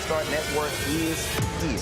Star Network is here.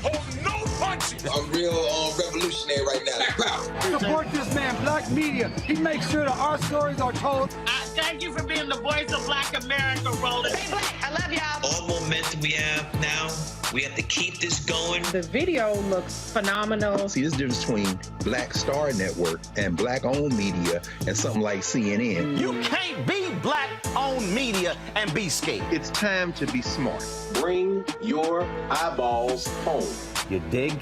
Oh, no punches! I'm real revolutionary right now. Support this man, Black Media. He makes sure that our stories are told. Thank you for being the voice of Black America, Roland. Hey, Black, I love y'all. All momentum we have now, we have to keep this going. The video looks phenomenal. See, this difference between Black Star Network and Black-owned media and something like CNN. You can't be Black-owned media and be scared. It's time to be smart. Bring your eyeballs home. You dig?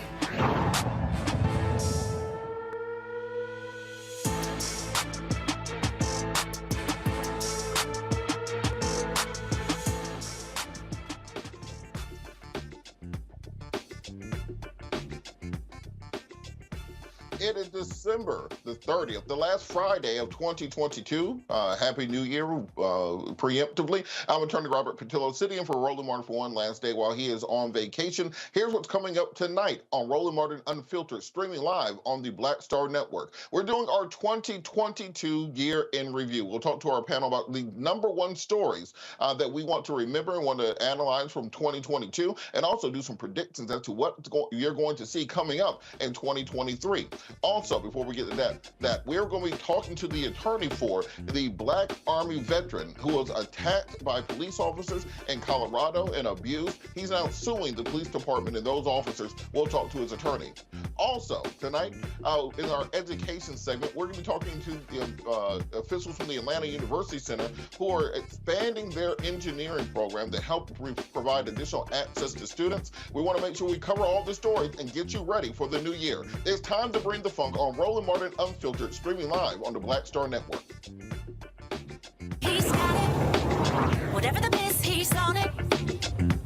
It is December the 30th, the last Friday of 2022. Happy New Year, preemptively. I'm Attorney Robert Patillo, sitting in for Roland Martin for one last day while he is on vacation. Here's what's coming up tonight on Roland Martin Unfiltered, streaming live on the Black Star Network. We're doing our 2022 year in review. We'll talk to our panel about the #1 stories that we want to remember and want to analyze from 2022, and also do some predictions as to what you're going to see coming up in 2023. Also, before we get to that we're going to be talking to the attorney for the Black Army veteran who was attacked by police officers in Colorado and abused. He's now suing the police department and those officers. We'll talk to his attorney. Also, tonight, in our education segment, we're going to be talking to the officials from the Atlanta University Center who are expanding their engineering program to help provide additional access to students. We want to make sure we cover all the stories and get you ready for the new year. It's time to bring the funk on Roland Martin Unfiltered, streaming live on the Black Star Network. He's got it. Whatever the biz, he's on it.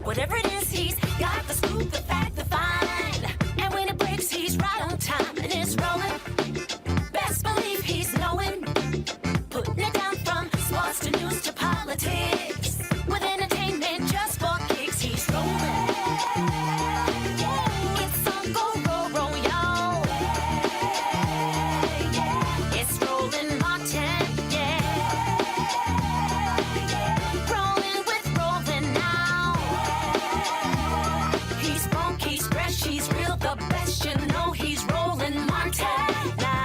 Whatever it is, he's got the scoop, the fact, the find. And when it breaks, he's right on time and it's rolling. Best believe he's knowing. Putting it down from sports to news to politics. With entertainment just for kicks, he's rolling. It's on go, roll, roll, y'all. It's Roland Martin, yeah. Rolling with Roland now. He's funk, he's fresh, he's real, the best, you know he's Roland Martin now.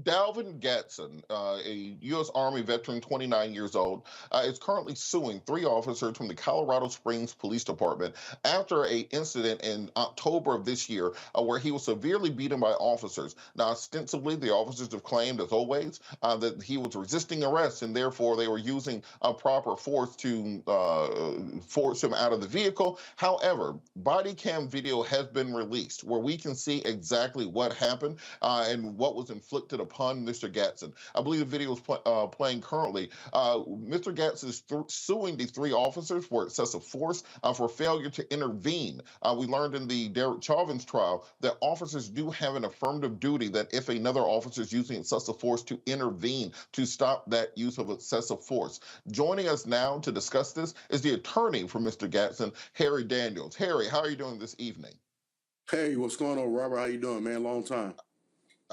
Dalvin Gadson, a U.S. Army veteran, 29 years old, is currently suing 3 officers from the Colorado Springs Police Department after an incident in October of this year where he was severely beaten by officers. Now, ostensibly, the officers have claimed, as always, that he was resisting arrest and therefore they were using proper force to force him out of the vehicle. However, body cam video has been released where we can see exactly what happened and what was inflicted upon Mr. Gadson. I believe the video is playing currently. Mr. Gadson is suing the 3 officers for excessive force for failure to intervene. We learned in the Derek Chauvin's trial that officers do have an affirmative duty that if another officer is using excessive force to intervene to stop that use of excessive force. Joining us now to discuss this is the attorney for Mr. Gadson, Harry Daniels. Harry, how are you doing this evening? Hey, what's going on, Robert? How you doing, man? Long time.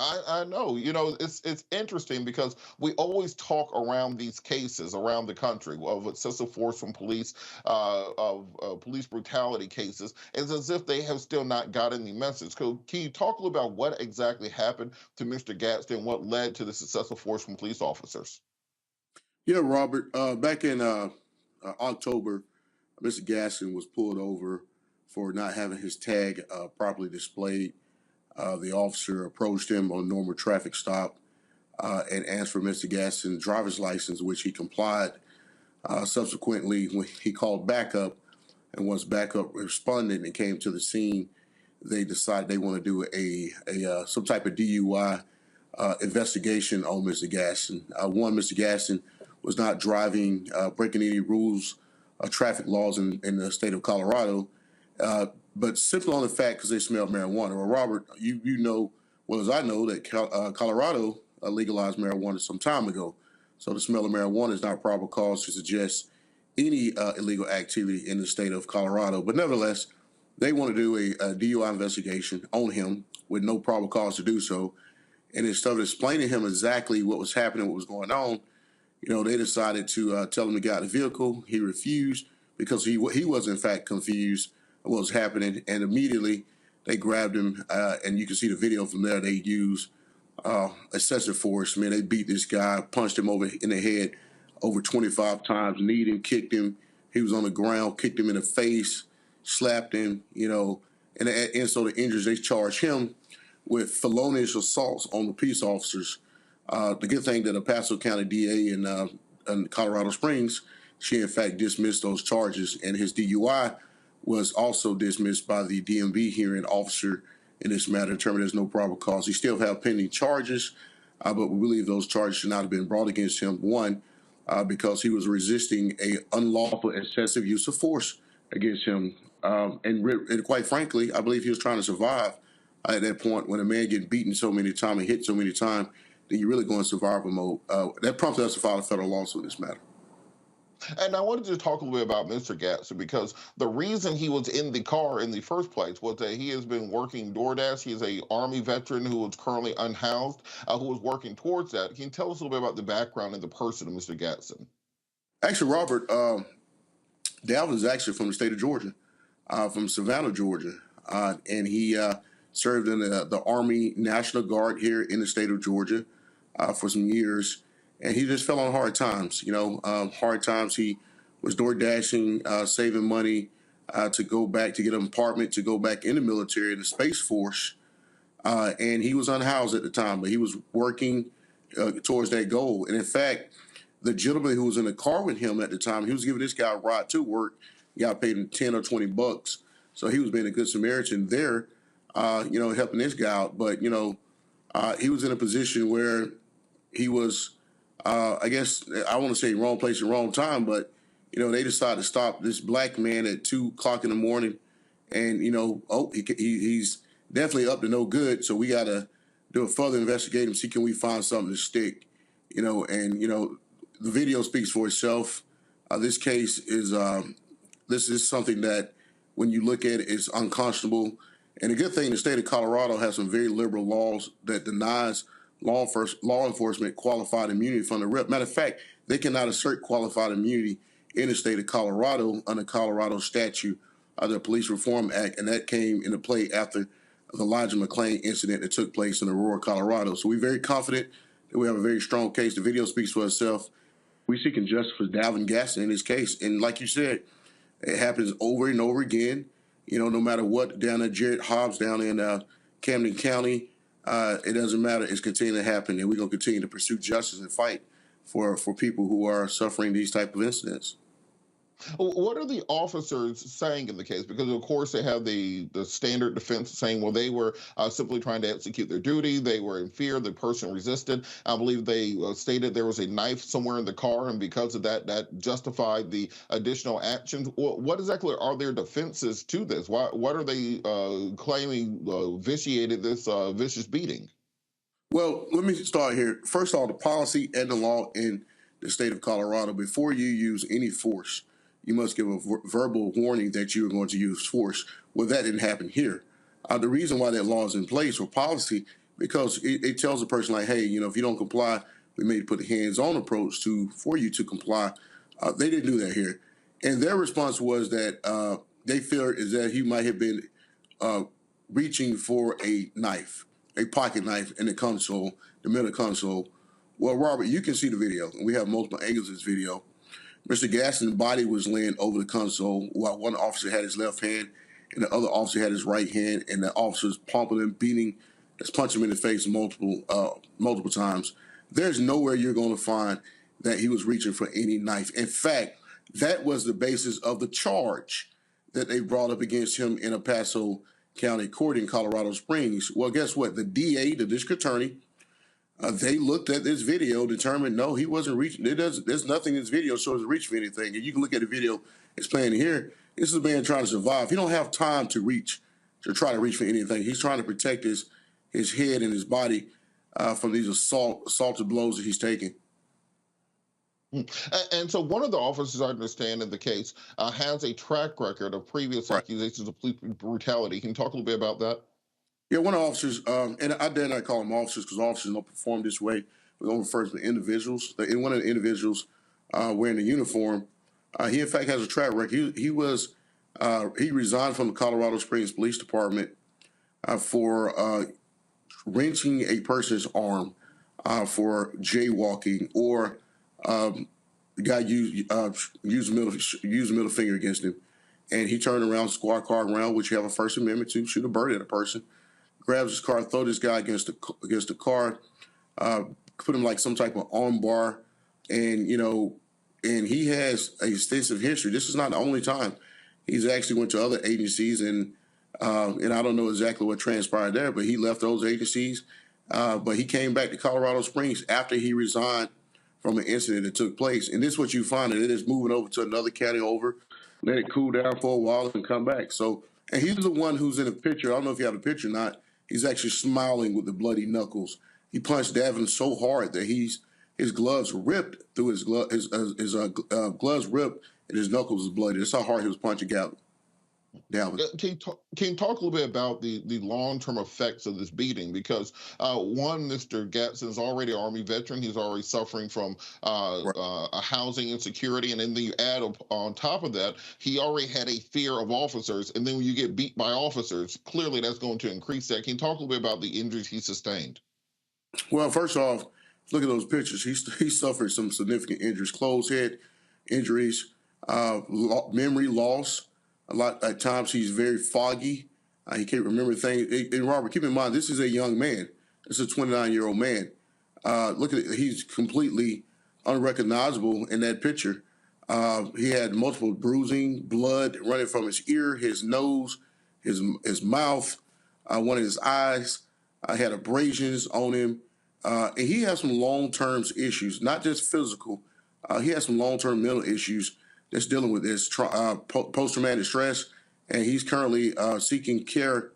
I know, it's interesting because we always talk around these cases around the country of excessive force from police, of police brutality cases. It's as if they have still not gotten the message. Can you talk a little about what exactly happened to Mr. Gadson and what led to this excessive force from police officers? Yeah, Robert, back in October, Mr. Gadson was pulled over for not having his tag properly displayed. The officer approached him on a normal traffic stop and asked for Mr. Gadson's driver's license, which he complied. Subsequently, when he called backup, and once backup responded and came to the scene, they decided they want to do a some type of DUI investigation on Mr. Gadson. Mr. Gadson was not driving, breaking any rules, traffic laws in the state of Colorado. But simply on the fact because they smelled marijuana. Well, Robert, you know well as I know that Colorado legalized marijuana some time ago. So the smell of marijuana is not probable cause to suggest any illegal activity in the state of Colorado. But nevertheless, They want to do a DUI investigation on him with no probable cause to do so. And instead of explaining to him exactly what was happening, what was going on, they decided to tell him to get out of the vehicle. He refused because he was in fact confused of what was happening. And immediately they grabbed him, and you can see the video from there. They used excessive force. I mean, they beat this guy, punched him over in the head over 25 times, kneed him, kicked him. He was on the ground, kicked him in the face, slapped him, and so the injuries, they charged him with felonious assaults on the peace officers. The good thing that El Paso County DA in Colorado Springs, she in fact dismissed those charges, and his DUI was also dismissed by the DMV hearing officer in this matter, determined there's no probable cause. He still have pending charges, but we believe those charges should not have been brought against him. One, because he was resisting a unlawful excessive use of force against him. And quite frankly, I believe he was trying to survive at that point. When a man gets beaten so many times and hit so many times, then you really go in survival mode. That prompted us to file a federal lawsuit in this matter. And I wanted to talk a little bit about Mr. Gadson, because the reason he was in the car in the first place was that he has been working DoorDash. He is a Army veteran who is currently unhoused, who was working towards that. Can you tell us a little bit about the background and the person of Mr. Gadson? Actually, Robert, Dalvin is actually from the state of Georgia, from Savannah, Georgia. And he served in the Army National Guard here in the state of Georgia for some years. And he just fell on hard times, hard times. He was door dashing, saving money to go back, to get an apartment, to go back in the military, in the Space Force. And he was unhoused at the time, but he was working towards that goal. And in fact, the gentleman who was in the car with him at the time, he was giving this guy a ride to work. He got paid him 10 or 20 bucks. So he was being a good Samaritan there, helping this guy out. But, he was in a position where he was, I guess, I want to say wrong place at wrong time, but, they decided to stop this black man at 2 o'clock in the morning. And, he's definitely up to no good. So we got to do a further investigation, see can we find something to stick, the video speaks for itself. This case is, this is something that when you look at it, it's unconscionable. And the good thing, the state of Colorado has some very liberal laws that denies law enforcement qualified immunity from the rep. Matter of fact, they cannot assert qualified immunity in the state of Colorado under Colorado statute, the Police Reform Act, and that came into play after the Elijah McClain incident that took place in Aurora, Colorado. So we're very confident that we have a very strong case. The video speaks for itself. We're seeking justice for Dalvin Gadson in this case. And like you said, it happens over and over again. No matter what, down at Jared Hobbs, down in Camden County, it doesn't matter. It's continuing to happen, and we're going to continue to pursue justice and fight for people who are suffering these type of incidents. What are the officers saying in the case? Because, of course, they have the standard defense saying, well, they were simply trying to execute their duty. They were in fear. The person resisted. I believe they stated there was a knife somewhere in the car, and because of that, that justified the additional actions. What exactly are their defenses to this? What are they claiming vitiated this vicious beating? Well, let me start here. First of all, the policy and the law in the state of Colorado, before you use any force, you must give a verbal warning that you are going to use force. Well, that didn't happen here. The reason why that law is in place or policy, because it tells a person like, hey, if you don't comply, we may put a hands-on approach for you to comply. They didn't do that here. And their response was that they feared is that he might have been reaching for a knife, a pocket knife in the console, the middle console. Well, Robert, you can see the video. We have multiple angles of this video. Mr. Gadson's body was laying over the console while one officer had his left hand and the other officer had his right hand, and the officer's pumping him, beating, just punching him in the face multiple times. There's nowhere you're going to find that he was reaching for any knife. In fact, that was the basis of the charge that they brought up against him in El Paso County Court in Colorado Springs. Well, guess what? The DA, the district attorney, they looked at this video, determined, no, he wasn't reaching. There's nothing in this video shows reach for anything. And you can look at the video, it's playing here. This is a man trying to survive. He don't have time to try to reach for anything. He's trying to protect his head and his body from these assaultive blows that he's taking. And so one of the officers, I understand, in the case has a track record of previous Right. accusations of police brutality. Can you talk a little bit about that? Yeah, one of the officers, and I dare not call them officers because officers don't perform this way. We don't refer to the individuals. One of the individuals wearing the uniform, he in fact has a track record. He resigned from the Colorado Springs Police Department for wrenching a person's arm for jaywalking, or the guy used a middle finger against him, and he turned around, squad car around, which you have a First Amendment to shoot a bird at a person. Grabs his car, throw this guy against the car, put him like some type of arm bar, and and he has a extensive history. This is not the only time. He's actually went to other agencies, and I don't know exactly what transpired there, but he left those agencies. But he came back to Colorado Springs after he resigned from an incident that took place. And this is what you find, that it is moving over to another county over, let it cool down for a while and come back. So, and he's the one who's in the picture. I don't know if you have the picture or not. He's actually smiling with the bloody knuckles. He punched Dalvin so hard that his gloves ripped through his gloves ripped and his knuckles was bloody. That's how hard he was punching Dalvin. Can you talk a little bit about the long-term effects of this beating? Because one, Mr. Gadson is already an Army veteran. He's already suffering from a housing insecurity. And then you add on top of that, he already had a fear of officers. And then when you get beat by officers, clearly that's going to increase that. Can you talk a little bit about the injuries he sustained? Well, first off, look at those pictures. He suffered some significant injuries, closed head injuries, memory loss. A lot at times he's very foggy. He can't remember things. And Robert, keep in mind, this is a young man. This is a 29-year-old man. Look at it. He's completely unrecognizable in that picture. He had multiple bruising, blood running from his ear, his nose, his mouth, one of his eyes. Had abrasions on him. And he has some long-term issues, not just physical. He has some long-term mental issues that's dealing with this post-traumatic stress, and he's currently seeking care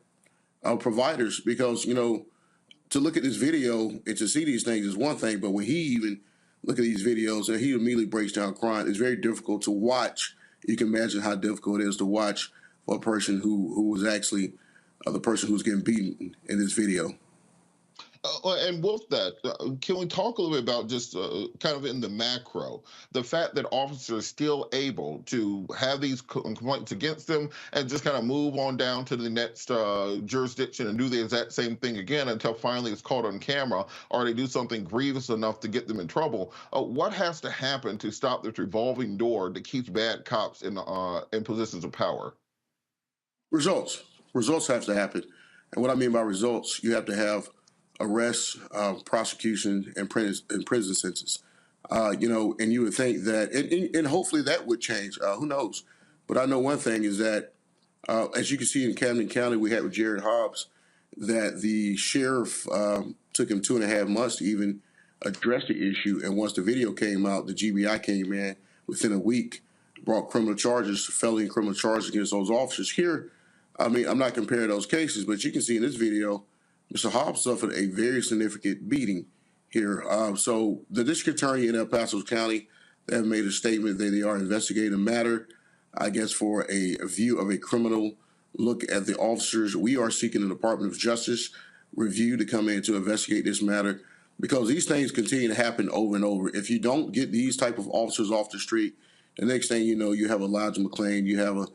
providers because, to look at this video and to see these things is one thing, but when he even look at these videos and he immediately breaks down crying, it's very difficult to watch. You can imagine how difficult it is to watch for a person who was actually the person who's getting beaten in this video. And with that, can we talk a little bit about just kind of in the macro, the fact that officers are still able to have these complaints against them and just kind of move on down to the next jurisdiction and do the exact same thing again until finally it's caught on camera, or they do something grievous enough to get them in trouble? What has to happen to stop this revolving door that keeps bad cops in positions of power? Results have to happen. And what I mean by results, you have to have arrests, prosecution, and prison sentences. And you would think that, and hopefully that would change. Who knows? But I know one thing is that, as you can see in Camden County, we had with Jared Hobbs, that the sheriff took him 2.5 months to even address the issue. And once the video came out, the GBI came in within a week, brought criminal charges, felony criminal charges against those officers. Here, I mean, I'm not comparing those cases, but you can see in this video, Mr. Hobbs suffered a very significant beating here. So the district attorney in El Paso County, they have made a statement that they are investigating the matter, I guess, for a view of a criminal look at the officers. We are seeking the Department of Justice review to come in to investigate this matter because these things continue to happen over and over. If you don't get these type of officers off the street, the next thing you know, you have Elijah McClain, you have a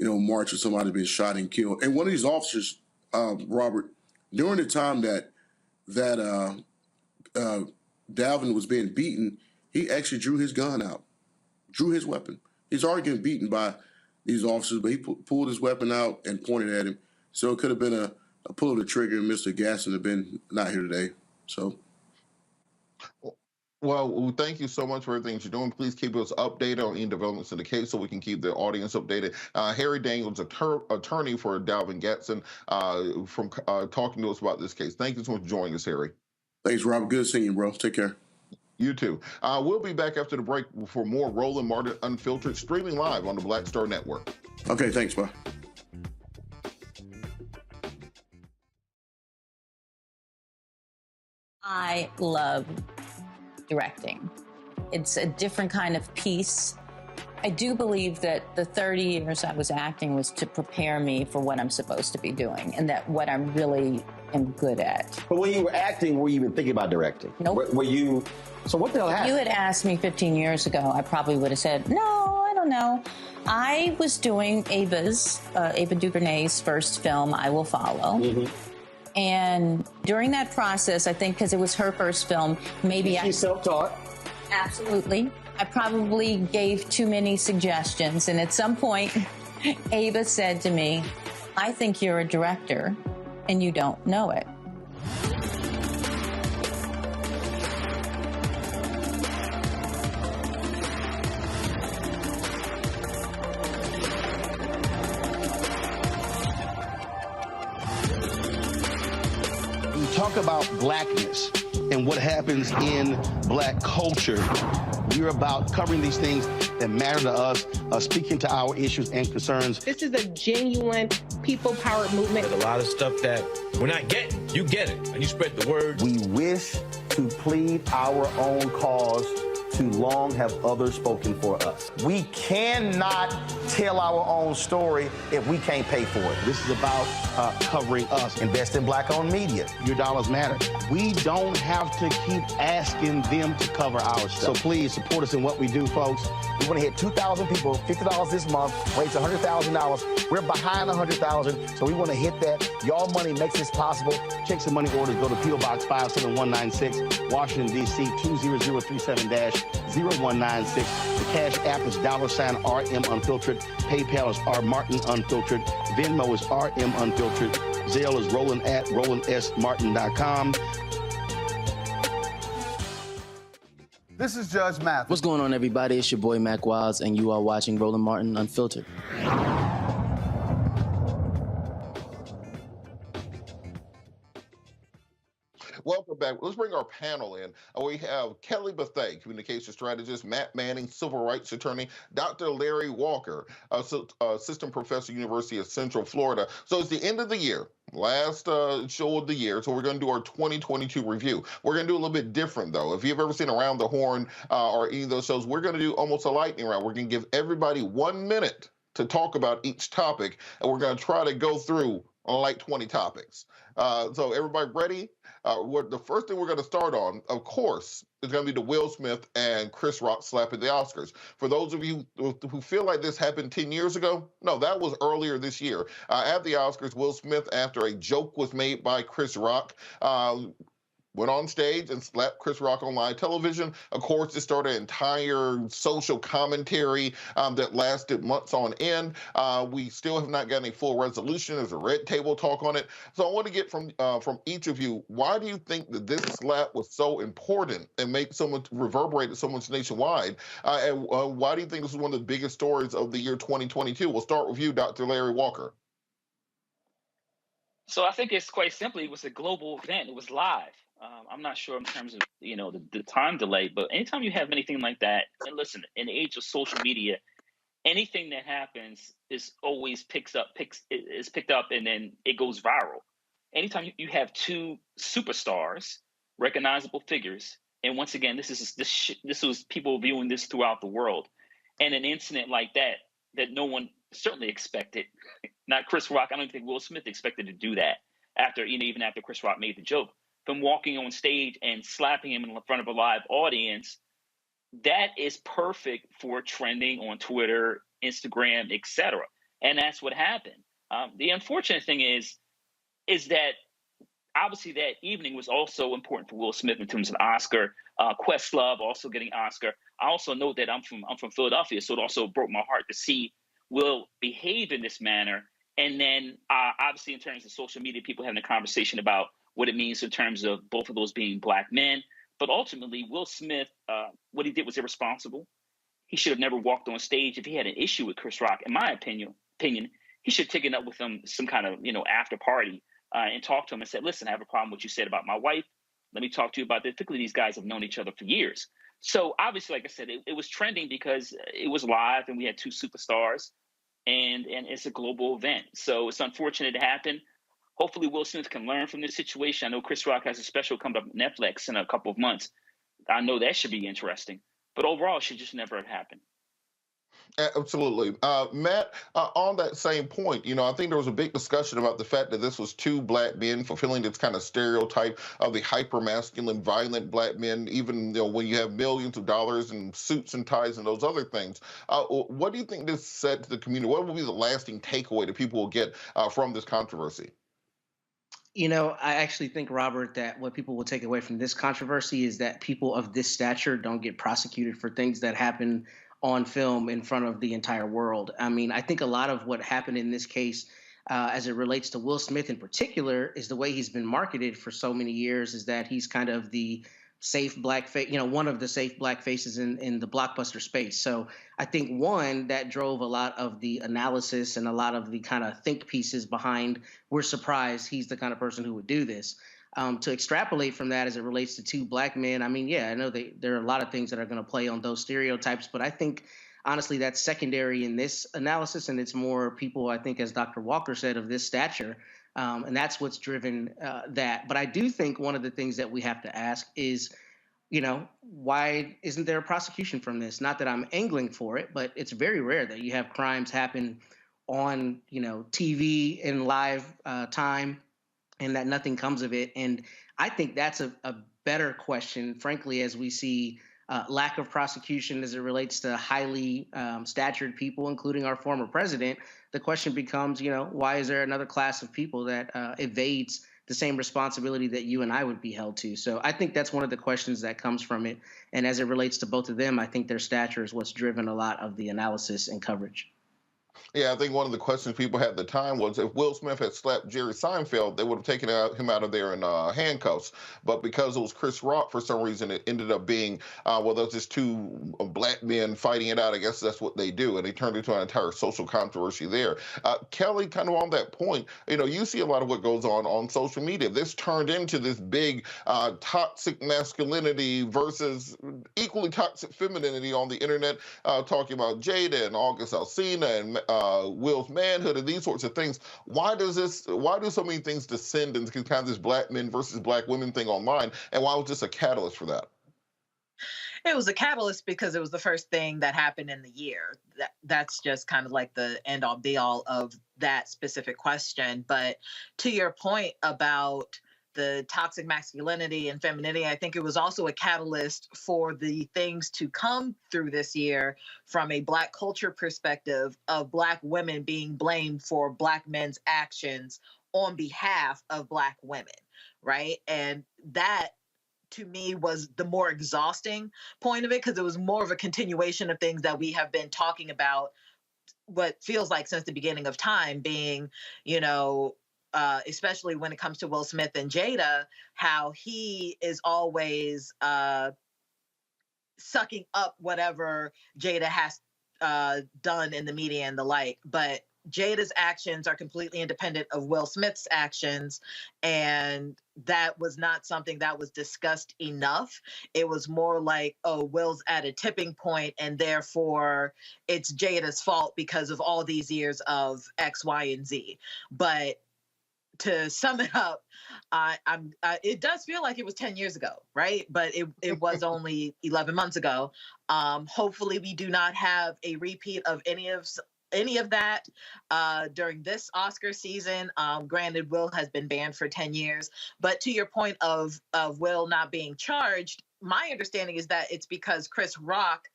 march of somebody being shot and killed. And one of these officers, Robert, during the time that Dalvin was being beaten, he actually drew his gun out, drew his weapon. He's already getting beaten by these officers, but he pulled his weapon out and pointed at him. So it could have been a pull of the trigger, and Mr. Gadson have been not here today. So. Well, thank you so much for everything you're doing. Please keep us updated on any developments in the case so we can keep the audience updated. Harry Daniels, attorney for Dalvin Gadson, from talking to us about this case. Thank you so much for joining us, Harry. Thanks, Robert. Good seeing you, bro. Take care. You too. We'll be back after the break for more Roland Martin Unfiltered, streaming live on the Black Star Network. Okay, thanks, bye. I love directing. It's a different kind of peace. I do believe that the 30 years I was acting was to prepare me for what I'm supposed to be doing and that what I'm really am good at. But when you were acting, were you even thinking about directing? Nope. Were you? So what the hell happened? If you had asked me 15 years ago, I probably would have said, no, I don't know. I was doing Ava DuVernay's first film, I Will Follow. Mm-hmm. And during that process, I think because it was her first film, maybe She's self-taught. Absolutely. I probably gave too many suggestions. And at some point, Ava said to me, I think you're a director and you don't know it. You talk about blackness and what happens in black culture. We're about covering these things that matter to us, speaking to our issues and concerns. This is a genuine people-powered movement. There's a lot of stuff that we're not getting. You get it, and you spread the word. We wish to plead our own cause. Too long have others spoken for us. We cannot tell our own story if we can't pay for it. This is about covering us. Invest in black-owned media. Your dollars matter. We don't have to keep asking them to cover our stuff. So please support us in what we do, folks. We want to hit 2,000 people, $50 this month, raise $100,000. We're behind $100,000, so we want to hit that. Y'all money makes this possible. Check some money orders. Go to P.O. Box 57196, Washington, D.C. 20037-0196. The Cash App is $RM Unfiltered. PayPal is R Martin Unfiltered. Venmo is RM Unfiltered. Zelle is Roland at RolandSMartin.com. This is Judge Mathis. What's going on, everybody? It's your boy Mac Wiles, and you are watching Roland Martin Unfiltered. Welcome back. Let's bring our panel in. We have Kelly Bethea, communication strategist, Matt Manning, civil rights attorney, Dr. Larry Walker, assistant professor, University of Central Florida. So it's the end of the year. Last show of the year, so we're going to do our 2022 review. We're going to do a little bit different, though. If you've ever seen Around the Horn or any of those shows, we're going to do almost a lightning round. We're going to give everybody 1 minute to talk about each topic, and we're going to try to go through like 20 topics. So everybody ready? The first thing we're going to start on, of course, is going to be the Will Smith and Chris Rock slap at the Oscars. For those of you who feel like this happened 10 years ago, no, that was earlier this year. At the Oscars, Will Smith, after a joke was made by Chris Rock, went on stage and slapped Chris Rock on live television. Of course, it started an entire social commentary that lasted months on end. We still have not gotten a full resolution. There's a red table talk on it. So I want to get from each of you, why do you think that this slap was so important and reverberated so much nationwide? And why do you think this is one of the biggest stories of the year 2022? We'll start with you, Dr. Larry Walker. So I think it's quite simply, it was a global event. It was live. I'm not sure in terms of, the time delay, but anytime you have anything like that, and listen, in the age of social media, anything that happens is always picked up and then it goes viral. Anytime you have two superstars, recognizable figures, and once again, this was people viewing this throughout the world, and an incident like that no one certainly expected, not Chris Rock. I don't think Will Smith expected to do that even after Chris Rock made the joke. From walking on stage and slapping him in front of a live audience, that is perfect for trending on Twitter, Instagram, etc. And that's what happened. The unfortunate thing is that obviously that evening was also important for Will Smith in terms of Oscar. Questlove also getting Oscar. I also know that I'm from Philadelphia, so it also broke my heart to see Will behave in this manner. And then obviously in terms of social media, people having a conversation about what it means in terms of both of those being black men. But ultimately, Will Smith, what he did was irresponsible. He should have never walked on stage. If he had an issue with Chris Rock, in my opinion, he should have taken up with him some kind of, after party and talked to him and said, listen, I have a problem with what you said about my wife. Let me talk to you about this. Particularly, these guys have known each other for years. So obviously, like I said, it was trending because it was live and we had two superstars and it's a global event. So it's unfortunate it happened. Hopefully, Will Smith can learn from this situation. I know Chris Rock has a special coming up on Netflix in a couple of months. I know that should be interesting. But overall, it should just never have happened. Absolutely. Matt, on that same point, I think there was a big discussion about the fact that this was two black men fulfilling this kind of stereotype of the hyper-masculine, violent black men, even when you have millions of dollars and suits and ties and those other things. What do you think this said to the community? What will be the lasting takeaway that people will get from this controversy? I actually think, Robert, that what people will take away from this controversy is that people of this stature don't get prosecuted for things that happen on film in front of the entire world. I mean, I think a lot of what happened in this case, as it relates to Will Smith in particular, is the way he's been marketed for so many years, is that he's kind of the safe black face, one of the safe black faces in the blockbuster space. So I think, one, that drove a lot of the analysis and a lot of the kind of think pieces behind, we're surprised he's the kind of person who would do this. To extrapolate from that as it relates to two black men, I mean, yeah, I know there are a lot of things that are going to play on those stereotypes, but I think, honestly, that's secondary in this analysis, and it's more people, I think, as Dr. Walker said, of this stature, and that's what's driven that. But I do think one of the things that we have to ask is, why isn't there a prosecution from this? Not that I'm angling for it, but it's very rare that you have crimes happen on, TV in live time, and that nothing comes of it. And I think that's a better question, frankly, as we see lack of prosecution as it relates to highly statured people, including our former president. The question becomes, why is there another class of people that evades the same responsibility that you and I would be held to? So I think that's one of the questions that comes from it. And as it relates to both of them, I think their stature is what's driven a lot of the analysis and coverage. Yeah, I think one of the questions people had at the time was if Will Smith had slapped Jerry Seinfeld, they would have taken him out of there in handcuffs. But because it was Chris Rock, for some reason, it ended up being, those just two black men fighting it out. I guess that's what they do. And they turned into an entire social controversy there. Kelly, kind of on that point, you see a lot of what goes on social media. This turned into this big toxic masculinity versus equally toxic femininity on the internet, talking about Jada and August Alsina and Will's manhood and these sorts of things. Why do so many things descend into kind of this black men versus black women thing online? And why was this a catalyst for that? It was a catalyst because it was the first thing that happened in the year. That's just kind of like the end all be all of that specific question. But to your point about the toxic masculinity and femininity, I think it was also a catalyst for the things to come through this year from a Black culture perspective of Black women being blamed for Black men's actions on behalf of Black women, right? And that, to me, was the more exhausting point of it, because it was more of a continuation of things that we have been talking about, what feels like since the beginning of time, being, especially when it comes to Will Smith and Jada, how he is always sucking up whatever Jada has done in the media and the like. But Jada's actions are completely independent of Will Smith's actions, and that was not something that was discussed enough. It was more like, oh, Will's at a tipping point, and therefore it's Jada's fault because of all these years of X, Y, and Z. But to sum it up, it does feel like it was 10 years ago, right? But it was only 11 months ago. Hopefully we do not have a repeat of any of that during this Oscar season. Granted, Will has been banned for 10 years. But to your point of Will not being charged, my understanding is that it's because Chris Rock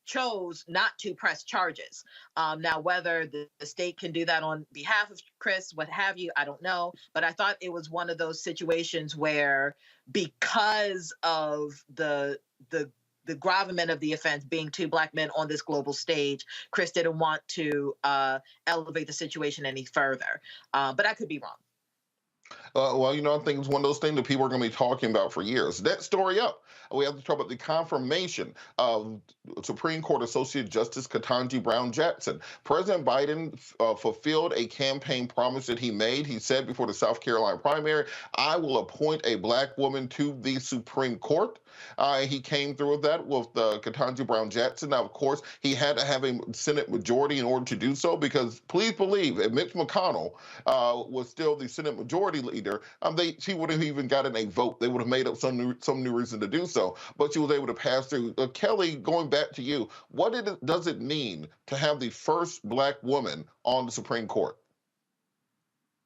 chose not to press charges. Now, whether the state can do that on behalf of Chris, what have you, I don't know. But I thought it was one of those situations where, because of the gravamen of the offense being two Black men on this global stage, Chris didn't want to elevate the situation any further. But I could be wrong. Well, I think it's one of those things that people are going to be talking about for years. Next story up, we have to talk about the confirmation of Supreme Court Associate Justice Ketanji Brown Jackson. President Biden fulfilled a campaign promise that he made. He said before the South Carolina primary, I will appoint a Black woman to the Supreme Court. He came through with that with Ketanji Brown Jackson. Now, of course, he had to have a Senate majority in order to do so, because please believe, if Mitch McConnell was still the Senate majority minority leader, she would have even gotten a vote. They would have made up some new reason to do so, but she was able to pass through. Kelly, going back to you, what does it mean to have the first Black woman on the Supreme Court?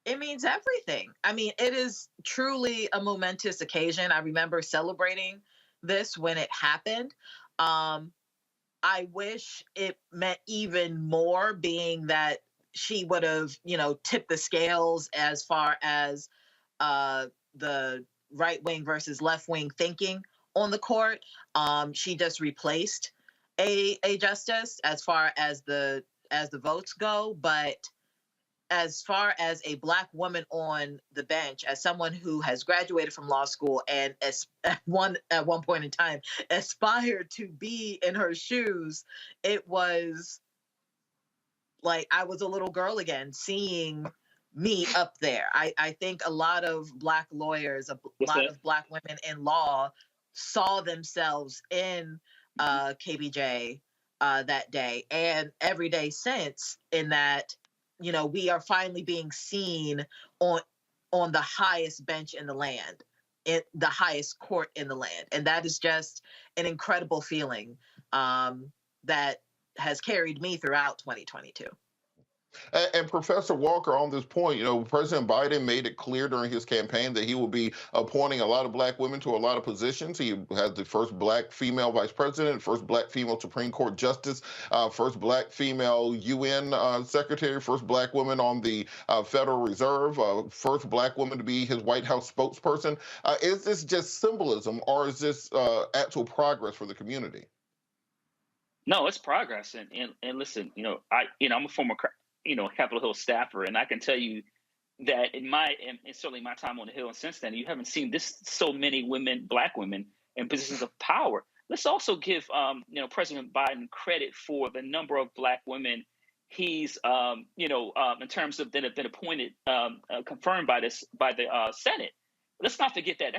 It means everything. I mean, it is truly a momentous occasion. I remember celebrating this when it happened. I wish it meant even more, being that she would have, tipped the scales as far as the right wing versus left wing thinking on the court. She just replaced a justice as far as the votes go, but as far as a Black woman on the bench, as someone who has graduated from law school and at one point in time aspired to be in her shoes, it was like I was a little girl again, seeing me up there. I think a lot of Black lawyers, a lot of Black women in law saw themselves in KBJ that day, and every day since, in that, we are finally being seen on the highest bench in the land, in the highest court in the land. And that is just an incredible feeling that has carried me throughout 2022. And Professor Walker, on this point, President Biden made it clear during his campaign that he will be appointing a lot of Black women to a lot of positions. He has the first Black female vice president, first Black female Supreme Court justice, first Black female UN secretary, first Black woman on the Federal Reserve, first Black woman to be his White House spokesperson. Is this just symbolism, or is this actual progress for the community? No, it's progress. And listen, I'm a former Capitol Hill staffer, and I can tell you that in certainly my time on the Hill and since then, you haven't seen so many women, Black women, in positions of power. Let's also give President Biden credit for the number of Black women he's in terms of that have been appointed, confirmed by the Senate. Let's not forget that.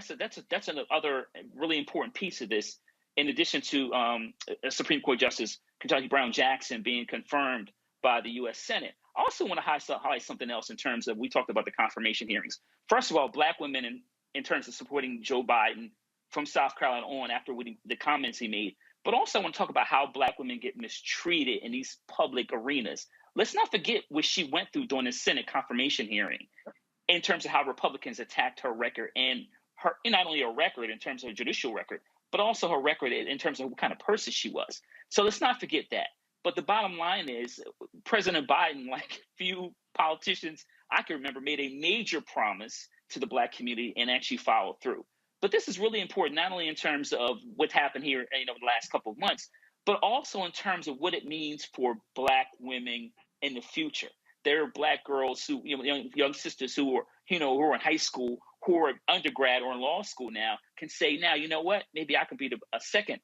That's another really important piece of this. In addition to Supreme Court Justice Ketanji Brown Jackson being confirmed by the U.S. Senate. I also want to highlight something else in terms of, we talked about the confirmation hearings. First of all, Black women in terms of supporting Joe Biden from South Carolina on after the comments he made. But also I want to talk about how Black women get mistreated in these public arenas. Let's not forget what she went through during the Senate confirmation hearing in terms of how Republicans attacked her record, and not only her record in terms of her judicial record, but also her record in terms of what kind of person she was. So let's not forget that. But the bottom line is, President Biden, like few politicians I can remember, made a major promise to the Black community and actually followed through. But this is really important, not only in terms of what's happened here, the last couple of months, but also in terms of what it means for Black women in the future. There are Black girls who, young sisters who are in high school, who are undergrad or in law school now, can say now, you know what, maybe I can be a second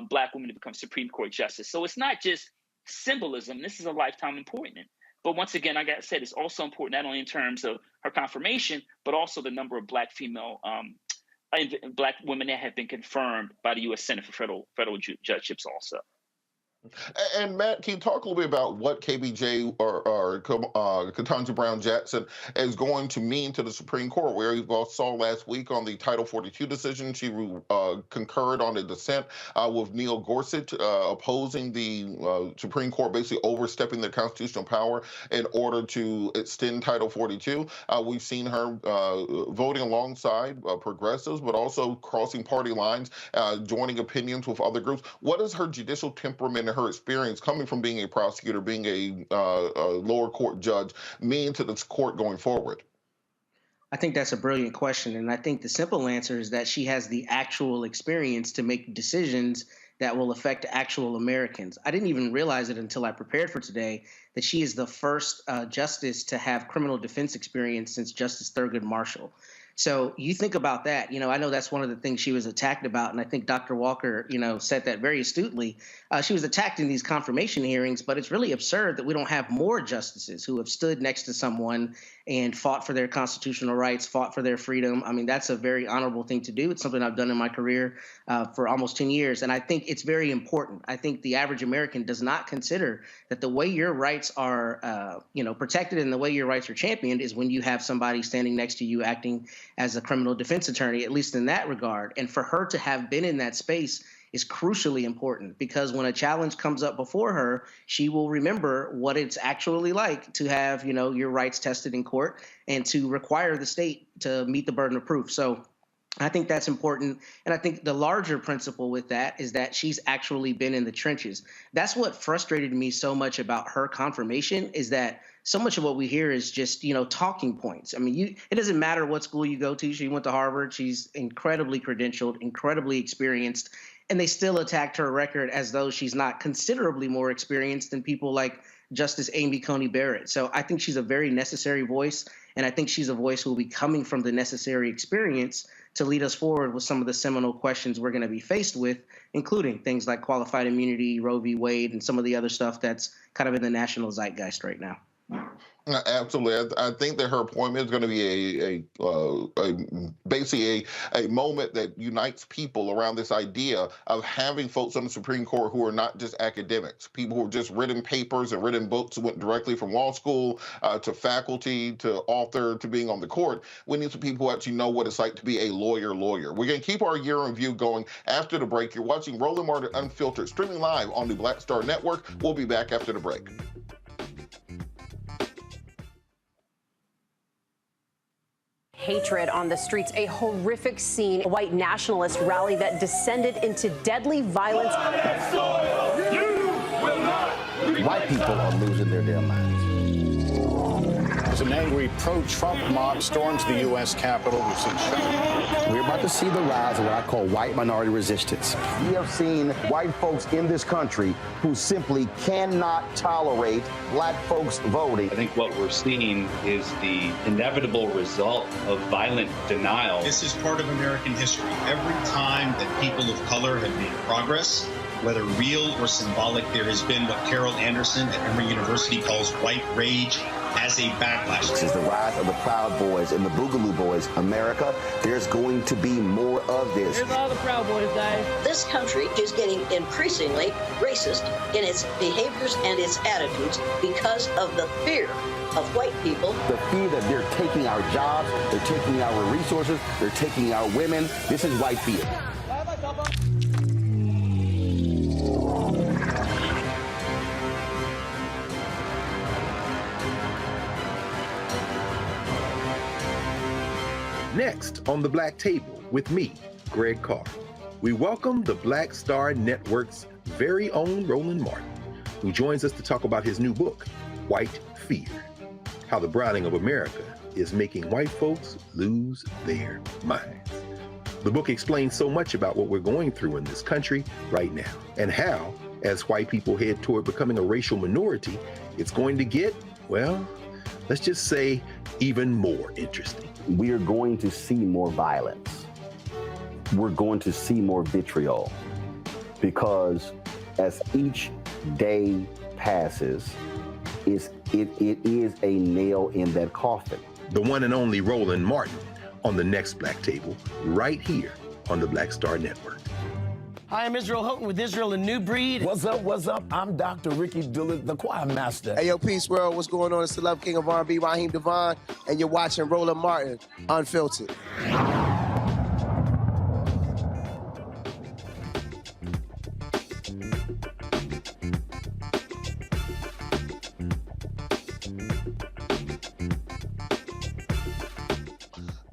Black woman to become Supreme Court justice. So it's not just symbolism. This is a lifetime appointment. But once again, like I said, it's also important not only in terms of her confirmation, but also the number of Black women that have been confirmed by the U.S. Senate for federal judgeships also. And Matt, can you talk a little bit about what KBJ or Ketanji Brown Jackson is going to mean to the Supreme Court? Where you all saw last week on the Title 42 decision, she concurred on the dissent with Neil Gorsuch, opposing the Supreme Court basically overstepping their constitutional power in order to extend Title 42. We've seen her voting alongside progressives, but also crossing party lines, joining opinions with other groups. What is her judicial temperament and her experience coming from being a prosecutor, being a lower court judge, mean to this court going forward? I think that's a brilliant question. And I think the simple answer is that she has the actual experience to make decisions that will affect actual Americans. I didn't even realize it until I prepared for today that she is the first justice to have criminal defense experience since Justice Thurgood Marshall. So you think about that. I know that's one of the things she was attacked about. And I think Dr. Walker, said that very astutely. She was attacked in these confirmation hearings, but it's really absurd that we don't have more justices who have stood next to someone and fought for their constitutional rights, fought for their freedom. I mean, that's a very honorable thing to do. It's something I've done in my career for almost 10 years. And I think it's very important. I think the average American does not consider that the way your rights are, protected and the way your rights are championed is when you have somebody standing next to you acting as a criminal defense attorney, at least in that regard. And for her to have been in that space is crucially important, because when a challenge comes up before her, she will remember what it's actually like to have, your rights tested in court and to require the state to meet the burden of proof. So I think that's important. And I think the larger principle with that is that she's actually been in the trenches. That's what frustrated me so much about her confirmation, is that so much of what we hear is just, talking points. I mean, it doesn't matter what school you go to. She went to Harvard. She's incredibly credentialed, incredibly experienced, and they still attacked her record as though she's not considerably more experienced than people like Justice Amy Coney Barrett. So I think she's a very necessary voice, and I think she's a voice who will be coming from the necessary experience to lead us forward with some of the seminal questions we're going to be faced with, including things like qualified immunity, Roe v. Wade, and some of the other stuff that's kind of in the national zeitgeist right now. Absolutely. I think that her appointment is going to be basically a moment that unites people around this idea of having folks on the Supreme Court who are not just academics, people who have just written papers and written books, went directly from law school to faculty to author to being on the court. We need some people who actually know what it's like to be a lawyer. We're going to keep our year in review going after the break. You're watching Roland Martin Unfiltered, streaming live on the Black Star Network. We'll be back after the break. Hatred on the streets, a horrific scene, a white nationalist rally that descended into deadly violence. White people are losing their damn minds. As an angry pro-Trump mob storms the U.S. Capitol, we've seen shooting. We're about to see the rise of what I call white minority resistance. We have seen white folks in this country who simply cannot tolerate black folks voting. I think what we're seeing is the inevitable result of violent denial. This is part of American history. Every time that people of color have made progress, whether real or symbolic, there has been what Carol Anderson at Emory University calls white rage as a backlash. This is the rise of the Proud Boys and the Boogaloo Boys. America, there's going to be more of this. Here's all the Proud Boys, guys. This country is getting increasingly racist in its behaviors and its attitudes because of the fear of white people. The fear that they're taking our jobs, they're taking our resources, they're taking our women. This is white fear. Next on The Black Table with me, Greg Carr, we welcome the Black Star Network's very own Roland Martin, who joins us to talk about his new book, White Fear, How the Browning of America is Making White Folks Lose Their Minds. The book explains so much about what we're going through in this country right now, and how, as white people head toward becoming a racial minority, it's going to get, well, let's just say, even more interesting. We are going to see more violence. We're going to see more vitriol, because as each day passes, it is a nail in that coffin. The one and only Roland Martin on the next Black Table, right here on the Black Star Network. Hi, I'm Israel Houghton with Israel and New Breed. What's up? I'm Dr. Ricky Dillard, the choir master. Hey, yo, Peace World, what's going on? It's the Love King of R&B, Raheem Devon, and you're watching Roland Martin Unfiltered.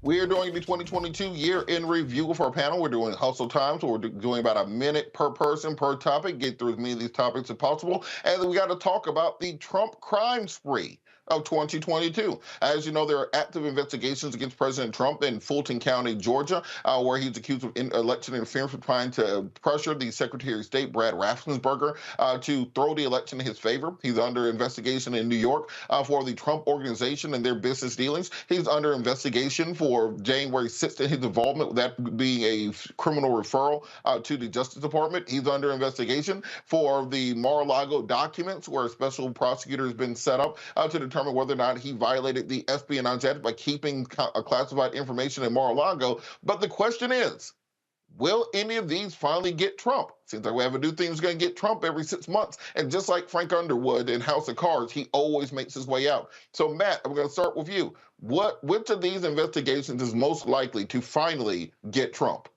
We are doing the 2022 year in review with our panel. We're doing hustle time, so we're doing about a minute per person per topic, get through as many of these topics as possible. And then we got to talk about the Trump crime spree of 2022. As you know, there are active investigations against President Trump in Fulton County, Georgia, where he's accused of election interference for trying to pressure the Secretary of State, Brad Raffensperger, to throw the election in his favor. He's under investigation in New York for the Trump Organization and their business dealings. He's under investigation for January 6th and his involvement with that being a criminal referral to the Justice Department. He's under investigation for the Mar-a-Lago documents, where a special prosecutor has been set up to determine whether or not he violated the Espionage Act by keeping classified information in Mar-a-Lago. But the question is, will any of these finally get Trump? Seems like we have a new thing that's going to get Trump every 6 months. And just like Frank Underwood in House of Cards, he always makes his way out. So, Matt, I'm going to start with you. Which of these investigations is most likely to finally get Trump?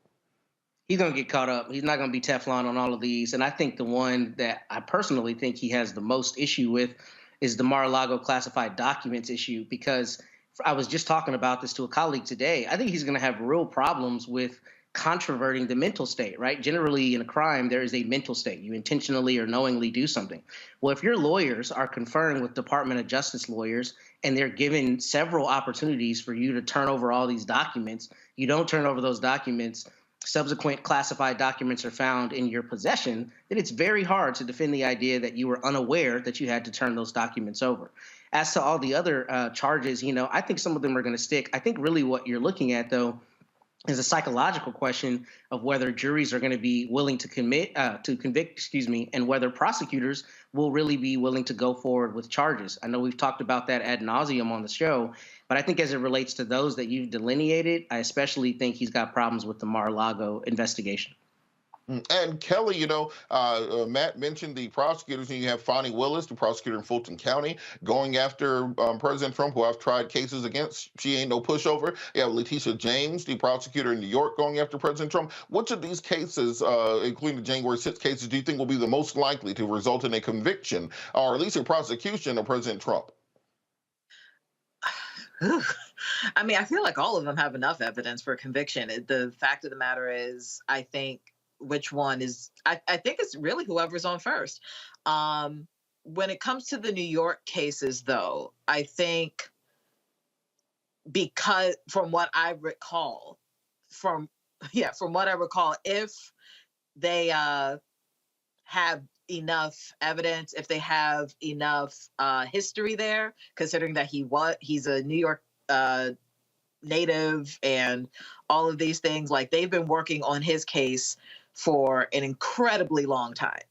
He's going to get caught up. He's not going to be Teflon on all of these. And I think the one that I personally think he has the most issue with is the Mar-a-Lago classified documents issue, because I was just talking about this to a colleague today. I think he's going to have real problems with controverting the mental state, right? Generally in a crime, there is a mental state. You intentionally or knowingly do something. Well, if your lawyers are conferring with Department of Justice lawyers and they're given several opportunities for you to turn over all these documents, you don't turn over those documents, subsequent classified documents are found in your possession, then it's very hard to defend the idea that you were unaware that you had to turn those documents over. As to all the other charges, I think some of them are going to stick. I think really what you're looking at, though, is a psychological question of whether juries are going to be willing to convict, and whether prosecutors will really be willing to go forward with charges. I know we've talked about that ad nauseum on the show, but I think as it relates to those that you've delineated, I especially think he's got problems with the Mar-a-Lago investigation. And Kelly, Matt mentioned the prosecutors, and you have Fonnie Willis, the prosecutor in Fulton County, going after President Trump, who I've tried cases against. She ain't no pushover. You have Letitia James, the prosecutor in New York, going after President Trump. Which of these cases, including the January 6th cases, do you think will be the most likely to result in a conviction, or at least a prosecution of President Trump? I mean, I feel like all of them have enough evidence for conviction. The fact of the matter is, I think which one is, I think it's really whoever's on first. When it comes to the New York cases, though, I think because from what I recall, if they have enough evidence, if they have enough history there, considering that he's a New York native and all of these things, like they've been working on his case for an incredibly long time,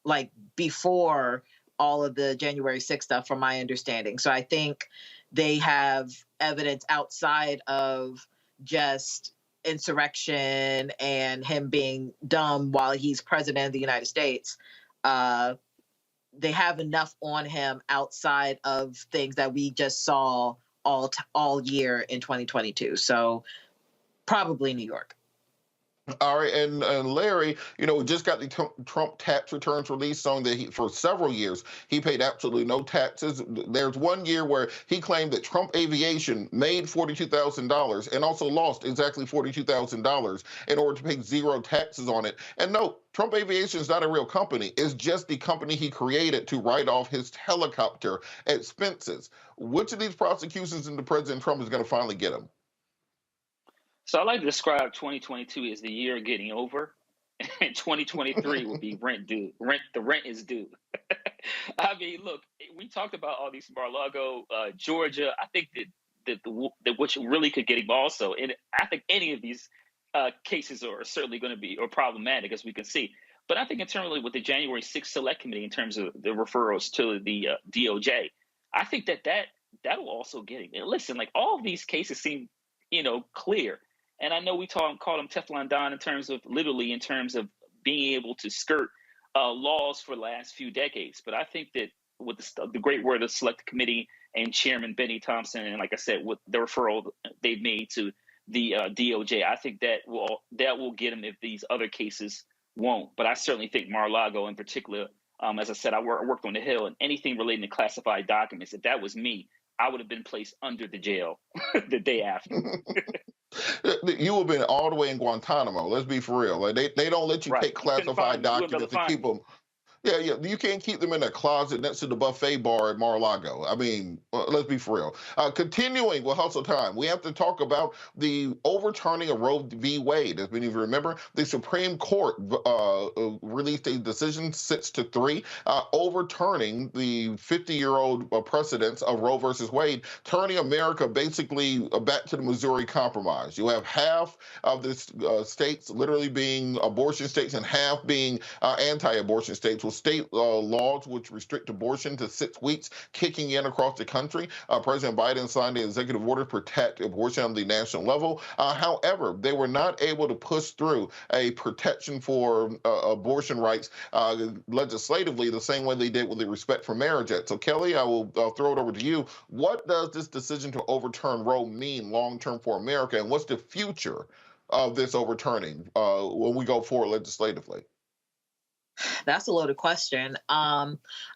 like before all of the January 6th stuff, from my understanding. So I think they have evidence outside of just insurrection and him being dumb while he's president of the United States. They have enough on him outside of things that we just saw all year in 2022. So probably New York. All right, and Larry, we just got the Trump tax returns released, showing that for several years he paid absolutely no taxes. There's one year where he claimed that Trump Aviation made $42,000 and also lost exactly $42,000 in order to pay zero taxes on it. And no, Trump Aviation is not a real company. It's just the company he created to write off his helicopter expenses. Which of these prosecutions into President Trump is going to finally get him? So I like to describe 2022 as the year getting over, and 2023 will be rent due. The rent is due. I mean, look, we talked about all these Mar-a-Lago, Georgia. I think that which really could get him also, and I think any of these cases are certainly going to be problematic, as we can see. But I think internally with the January 6th Select Committee, in terms of the referrals to the DOJ, I think that'll also get him. And listen, like all of these cases seem, clear. And I know we call him Teflon Don in terms of being able to skirt laws for the last few decades. But I think that with the great work of the Select Committee and Chairman Benny Thompson, and like I said, with the referral they've made to the DOJ, I think that will get him if these other cases won't. But I certainly think Mar-a-Lago in particular, as I said, I worked on the Hill, and anything relating to classified documents, if that was me, I would have been placed under the jail the day after. You would have been all the way in Guantanamo. Let's be for real. Like they don't let you take classified documents and keep them. Yeah, you can't keep them in a closet next to the buffet bar at Mar-a-Lago. I mean, let's be for real. Continuing with Hustle Time, we have to talk about the overturning of Roe v. Wade. As many of you remember, the Supreme Court released a decision 6-3, overturning the 50-year-old precedents of Roe versus Wade, turning America basically back to the Missouri Compromise. You have half of the states literally being abortion states and half being anti-abortion states, with state laws which restrict abortion to 6 weeks kicking in across the country. President Biden signed an executive order to protect abortion on the national level. However, they were not able to push through a protection for abortion rights legislatively the same way they did with the Respect for Marriage Act. So, Kelly, I will throw it over to you. What does this decision to overturn Roe mean long-term for America, and what's the future of this overturning when we go forward legislatively? That's a loaded question.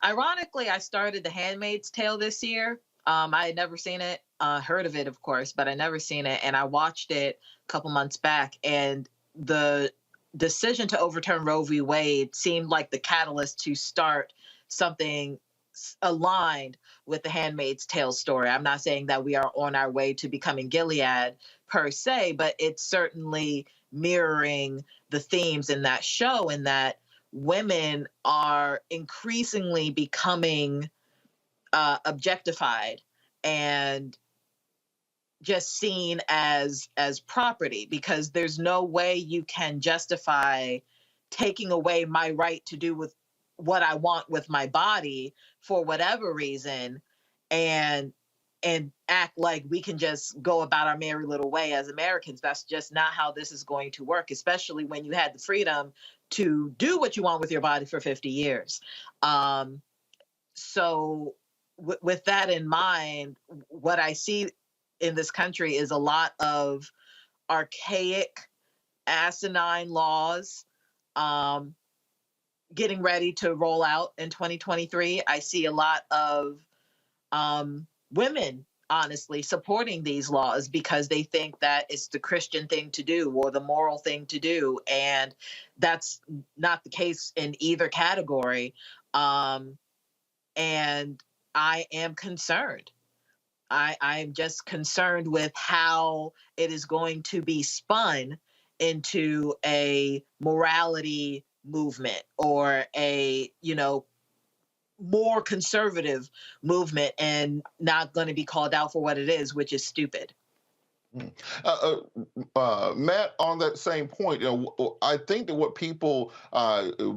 Ironically, I started The Handmaid's Tale this year. I had never seen it, heard of it, of course, but I never seen it. And I watched it a couple months back. And the decision to overturn Roe v. Wade seemed like the catalyst to start something aligned with The Handmaid's Tale story. I'm not saying that we are on our way to becoming Gilead per se, but it's certainly mirroring the themes in that show, and that women are increasingly becoming objectified and just seen as property, because there's no way you can justify taking away my right to do with what I want with my body for whatever reason, and act like we can just go about our merry little way as Americans. That's just not how this is going to work, especially when you had the freedom to do what you want with your body for 50 years. So with that in mind, what I see in this country is a lot of archaic, asinine laws getting ready to roll out in 2023. I see a lot of women, honestly, supporting these laws because they think that it's the Christian thing to do or the moral thing to do. And that's not the case in either category. And I am concerned. I'm just concerned with how it is going to be spun into a morality movement or a, more conservative movement, and not going to be called out for what it is, which is stupid. Matt, on that same point, I think that what people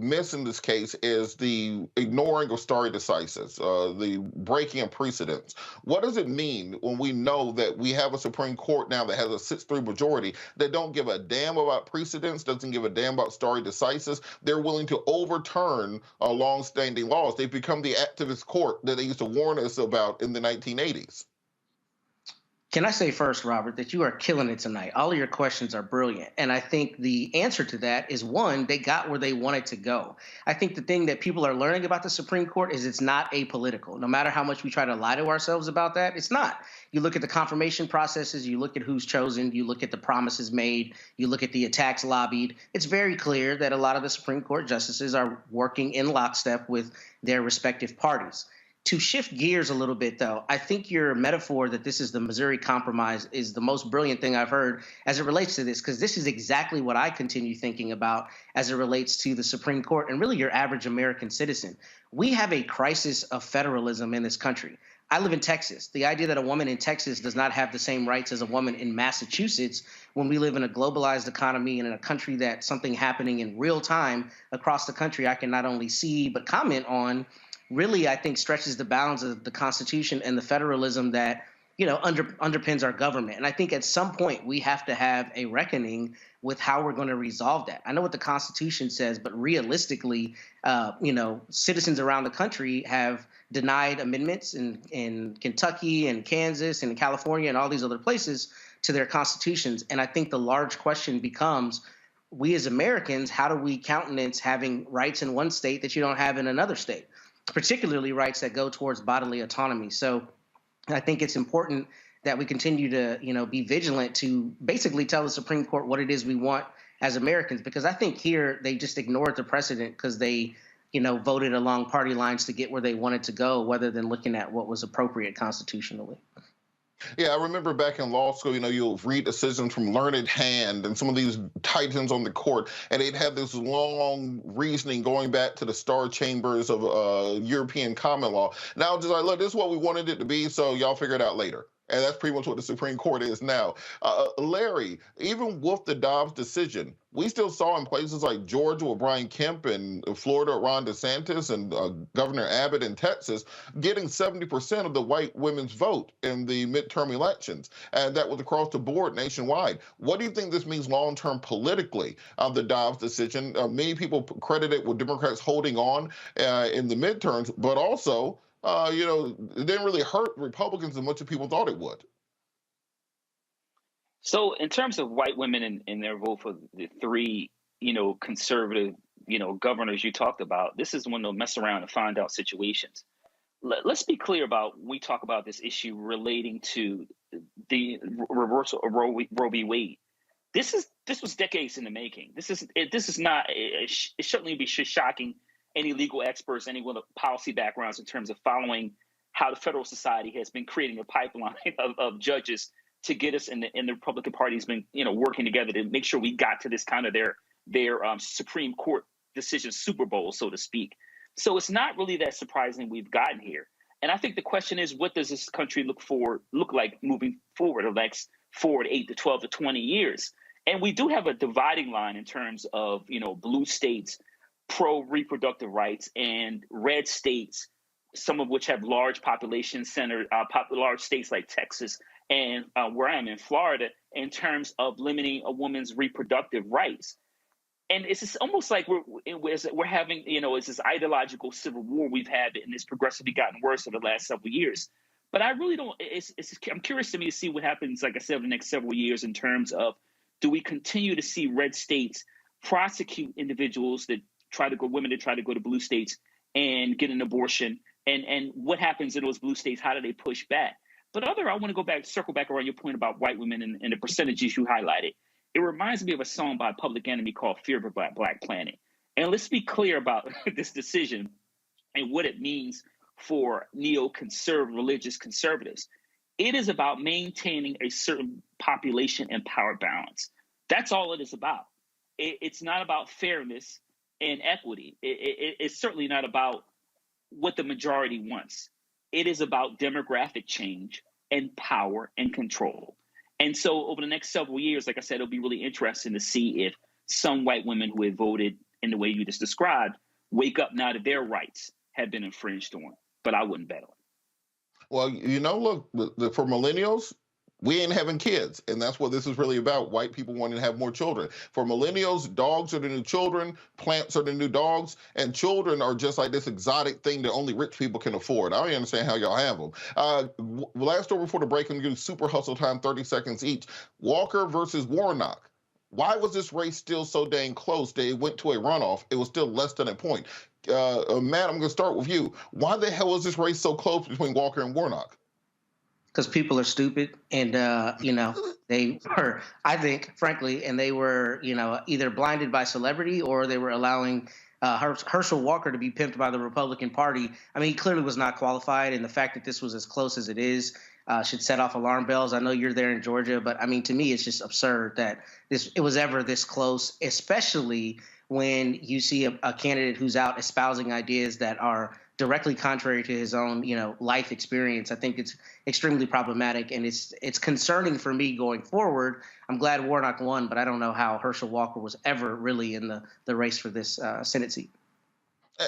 miss in this case is the ignoring of stare decisis, the breaking of precedents. What does it mean when we know that we have a Supreme Court now that has a 6-3 majority that don't give a damn about precedents, doesn't give a damn about stare decisis? They're willing to overturn long-standing laws. They've become the activist court that they used to warn us about in the 1980s. Can I say first, Robert, that you are killing it tonight? All of your questions are brilliant. And I think the answer to that is, one, they got where they wanted to go. I think the thing that people are learning about the Supreme Court is it's not apolitical. No matter how much we try to lie to ourselves about that, it's not. You look at the confirmation processes, you look at who's chosen, you look at the promises made, you look at the attacks lobbied. It's very clear that a lot of the Supreme Court justices are working in lockstep with their respective parties. To shift gears a little bit, though, I think your metaphor that this is the Missouri Compromise is the most brilliant thing I've heard as it relates to this, because this is exactly what I continue thinking about as it relates to the Supreme Court and really your average American citizen. We have a crisis of federalism in this country. I live in Texas. The idea that a woman in Texas does not have the same rights as a woman in Massachusetts, when we live in a globalized economy and in a country that something happening in real time across the country I can not only see but comment on, really, I think, stretches the bounds of the Constitution and the federalism that, underpins our government. And I think at some point we have to have a reckoning with how we're going to resolve that. I know what the Constitution says, but realistically, citizens around the country have denied amendments in Kentucky and Kansas and California and all these other places to their constitutions. And I think the large question becomes, we as Americans, how do we countenance having rights in one state that you don't have in another state? Particularly rights that go towards bodily autonomy. So I think it's important that we continue to, be vigilant to basically tell the Supreme Court what it is we want as Americans, because I think here they just ignored the precedent because they, voted along party lines to get where they wanted to go, rather than looking at what was appropriate constitutionally. Yeah, I remember back in law school, you'll read decisions from Learned Hand and some of these titans on the court, and they'd have this long reasoning going back to the Star Chambers of European common law. Now, just like, look, this is what we wanted it to be, so y'all figure it out later. And that's pretty much what the Supreme Court is now. Larry, even with the Dobbs decision, we still saw in places like Georgia with Brian Kemp and Florida Ron DeSantis and Governor Abbott in Texas getting 70% of the white women's vote in the midterm elections. And that was across the board nationwide. What do you think this means long-term politically, the Dobbs decision? Many people credit it with Democrats holding on in the midterms, but also, it didn't really hurt Republicans as much as people thought it would. So in terms of white women and their vote for the three, conservative, governors you talked about, this is one of those mess around and find out situations. Let's be clear about when we talk about this issue relating to the reversal of Roe v. Wade. This was decades in the making. This is not. It certainly be shocking any legal experts, anyone with policy backgrounds in terms of following how the Federal Society has been creating a pipeline of judges to get us, and the Republican Party has been, working together to make sure we got to this kind of their Supreme Court decision Super Bowl, so to speak. So it's not really that surprising we've gotten here. And I think the question is, what does this country look like moving forward, the next 4 to 8 to 12 to 20 years? And we do have a dividing line in terms of, blue states pro-reproductive rights and red states, some of which have large population centers, large states like Texas and where I am in Florida, in terms of limiting a woman's reproductive rights. And it's just almost like we're having, it's this ideological civil war we've had, and it's progressively gotten worse over the last several years. But I really don't, I'm curious to me to see what happens, like I said, over the next several years in terms of, do we continue to see red states prosecute individuals that women that try to go to blue states and get an abortion? And what happens in those blue states? How do they push back? But I want to circle back around your point about white women and the percentages you highlighted. It reminds me of a song by Public Enemy called Fear of a Black Planet. And let's be clear about this decision and what it means for neoconservative religious conservatives. It is about maintaining a certain population and power balance. That's all it is about. It's not about fairness and equity. It's certainly not about what the majority wants. It is about demographic change and power and control. And so over the next several years, like I said, it'll be really interesting to see if some white women who have voted in the way you just described wake up now that their rights have been infringed on. But I wouldn't bet on it. Well, look, for millennials, we ain't having kids. And that's what this is really about, white people wanting to have more children. For millennials, dogs are the new children, plants are the new dogs, and children are just like this exotic thing that only rich people can afford. I don't understand how y'all have them. Last story before the break, I'm going to do super hustle time, 30 seconds each. Walker versus Warnock. Why was this race still so dang close that it went to a runoff? It was still less than a point. Matt, I'm going to start with you. Why the hell was this race so close between Walker and Warnock? Because people are stupid, and they were, I think, frankly, and they were, either blinded by celebrity or they were allowing Herschel Walker to be pimped by the Republican Party. I mean, he clearly was not qualified, and the fact that this was as close as it is should set off alarm bells. I know you're there in Georgia, but I mean, to me, it's just absurd that it was ever this close, especially when you see a candidate who's out espousing ideas that are directly contrary to his own, life experience. I think it's extremely problematic, and it's concerning for me going forward. I'm glad Warnock won, but I don't know how Herschel Walker was ever really in the race for this Senate seat.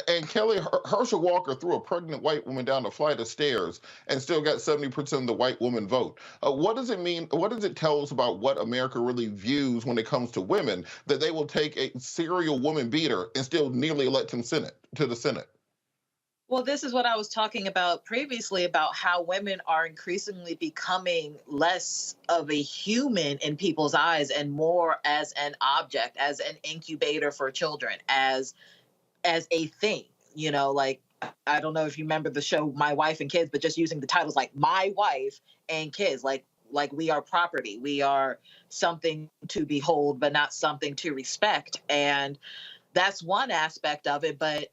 And Kelly, Herschel Walker threw a pregnant white woman down a flight of stairs and still got 70% of the white woman vote. What does it mean? What does it tell us about what America really views when it comes to women, that they will take a serial woman beater and still nearly elect him to the Senate? Well, this is what I was talking about previously, about how women are increasingly becoming less of a human in people's eyes and more as an object, as an incubator for children, as a thing, like, I don't know if you remember the show My Wife and Kids, but just using the titles like My Wife and Kids, like we are property. We are something to behold, but not something to respect. And that's one aspect of it. But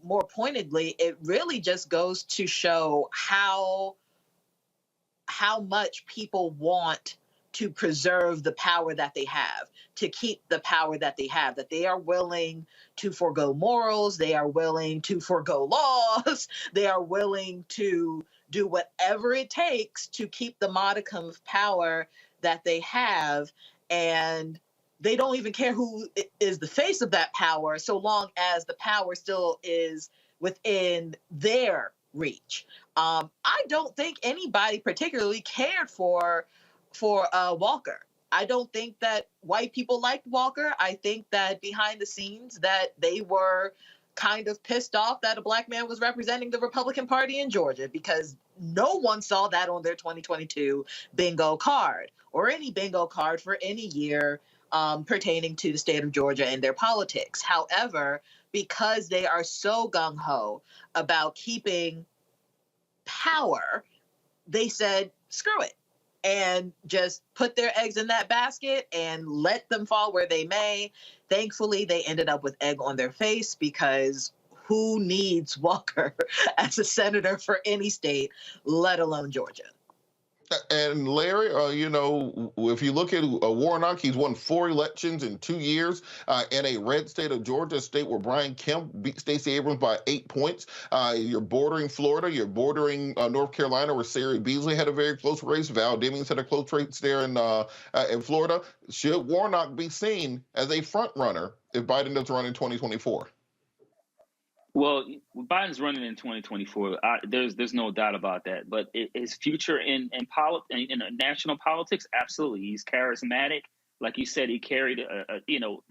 more pointedly, it really just goes to show how much people want to preserve the power that they have, to keep the power that they have, that they are willing to forego morals, they are willing to forego laws, they are willing to do whatever it takes to keep the modicum of power that they have. And they don't even care who is the face of that power, so long as the power still is within their reach. I don't think anybody particularly cared for Walker. I don't think that white people liked Walker. I think that behind the scenes that they were kind of pissed off that a black man was representing the Republican Party in Georgia, because no one saw that on their 2022 bingo card or any bingo card for any year pertaining to the state of Georgia and their politics. However, because they are so gung-ho about keeping power, they said, screw it, and just put their eggs in that basket and let them fall where they may. Thankfully, they ended up with egg on their face, because who needs Walker as a senator for any state, let alone Georgia? And Larry, you know, if you look at Warnock, he's won 4 elections in 2 years in a red state of Georgia, a state where Brian Kemp beat Stacey Abrams by 8 points. You're bordering Florida, you're bordering North Carolina, where Sarah Beasley had a very close race. Val Demings had a close race there in Florida. Should Warnock be seen as a front runner if Biden does run in 2024? Well, Biden's running in 2024. There's no doubt about that. But his future in national politics, absolutely. He's charismatic. Like you said, he carried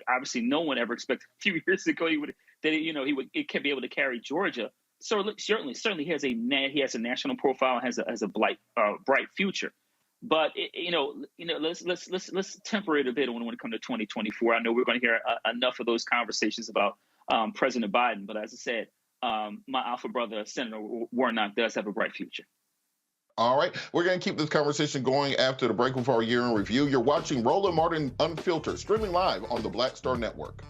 obviously no one ever expected a few years ago he would be able to carry Georgia. So certainly he has a national profile, has a bright future. But let's temper it a bit when it comes to 2024. I know we're going to hear enough of those conversations about President Biden, but as I said, my alpha brother, Senator Warnock, does have a bright future. All right, we're going to keep this conversation going after the break with our year in review. You're watching Roland Martin Unfiltered, streaming live on the Black Star Network.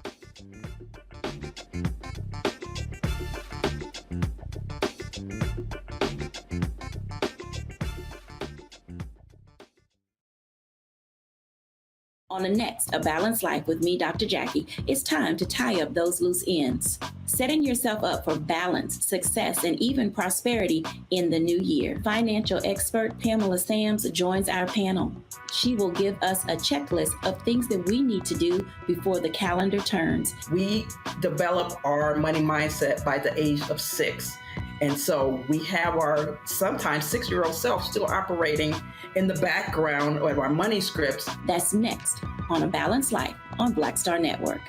On the next A Balanced Life with me, Dr. Jackie, it's time to tie up those loose ends, setting yourself up for balance, success, and even prosperity in the new year. Financial expert Pamela Sams joins our panel. She will give us a checklist of things that we need to do before the calendar turns. We develop our money mindset by the age of 6. And so we have our sometimes 6-year-old self still operating in the background of our money scripts. That's next on A Balanced Life on Black Star Network.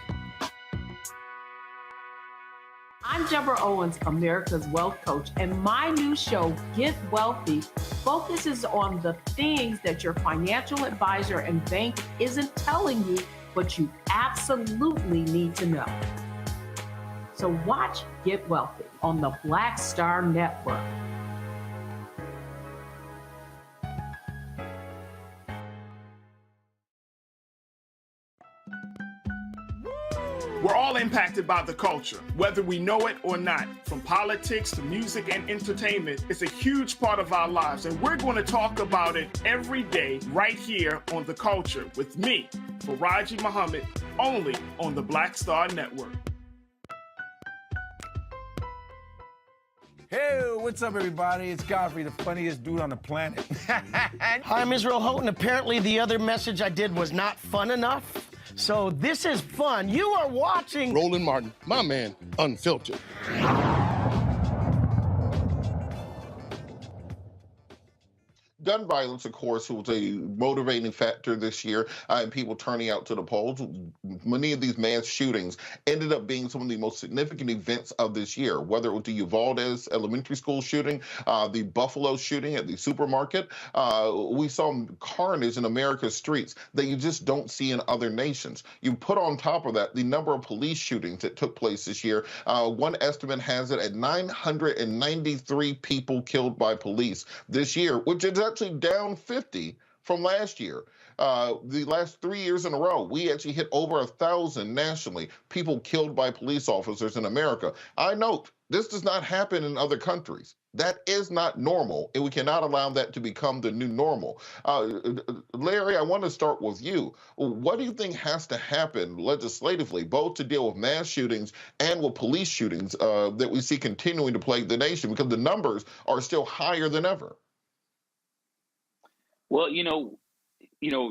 I'm Deborah Owens, America's Wealth Coach, and my new show, Get Wealthy, focuses on the things that your financial advisor and bank isn't telling you, but you absolutely need to know. So watch Get Wealthy on the Black Star Network. We're all impacted by the culture, whether we know it or not. From politics to music and entertainment, it's a huge part of our lives, and we're going to talk about it every day right here on The Culture with me, Faraji Muhammad, only on the Black Star Network. Hey, what's up, everybody? It's Godfrey, the funniest dude on the planet. Hi, I'm Israel Houghton. Apparently, the other message I did was not fun enough. So this is fun. You are watching Roland Martin, my man, Unfiltered. Gun violence, of course, was a motivating factor this year in people turning out to the polls. Many of these mass shootings ended up being some of the most significant events of this year, whether it was the Uvalde elementary school shooting, the Buffalo shooting at the supermarket. We saw carnage in America's streets that you just don't see in other nations. You put on top of that the number of police shootings that took place this year. One estimate has it at 993 people killed by police this year, which is actually down 50 from last year. The last 3 years in a row, we actually hit over 1,000 nationally, people killed by police officers in America. I note this does not happen in other countries. That is not normal, and we cannot allow that to become the new normal. Larry, I want to start with you. What do you think has to happen legislatively, both to deal with mass shootings and with police shootings that we see continuing to plague the nation, because the numbers are still higher than ever? Well,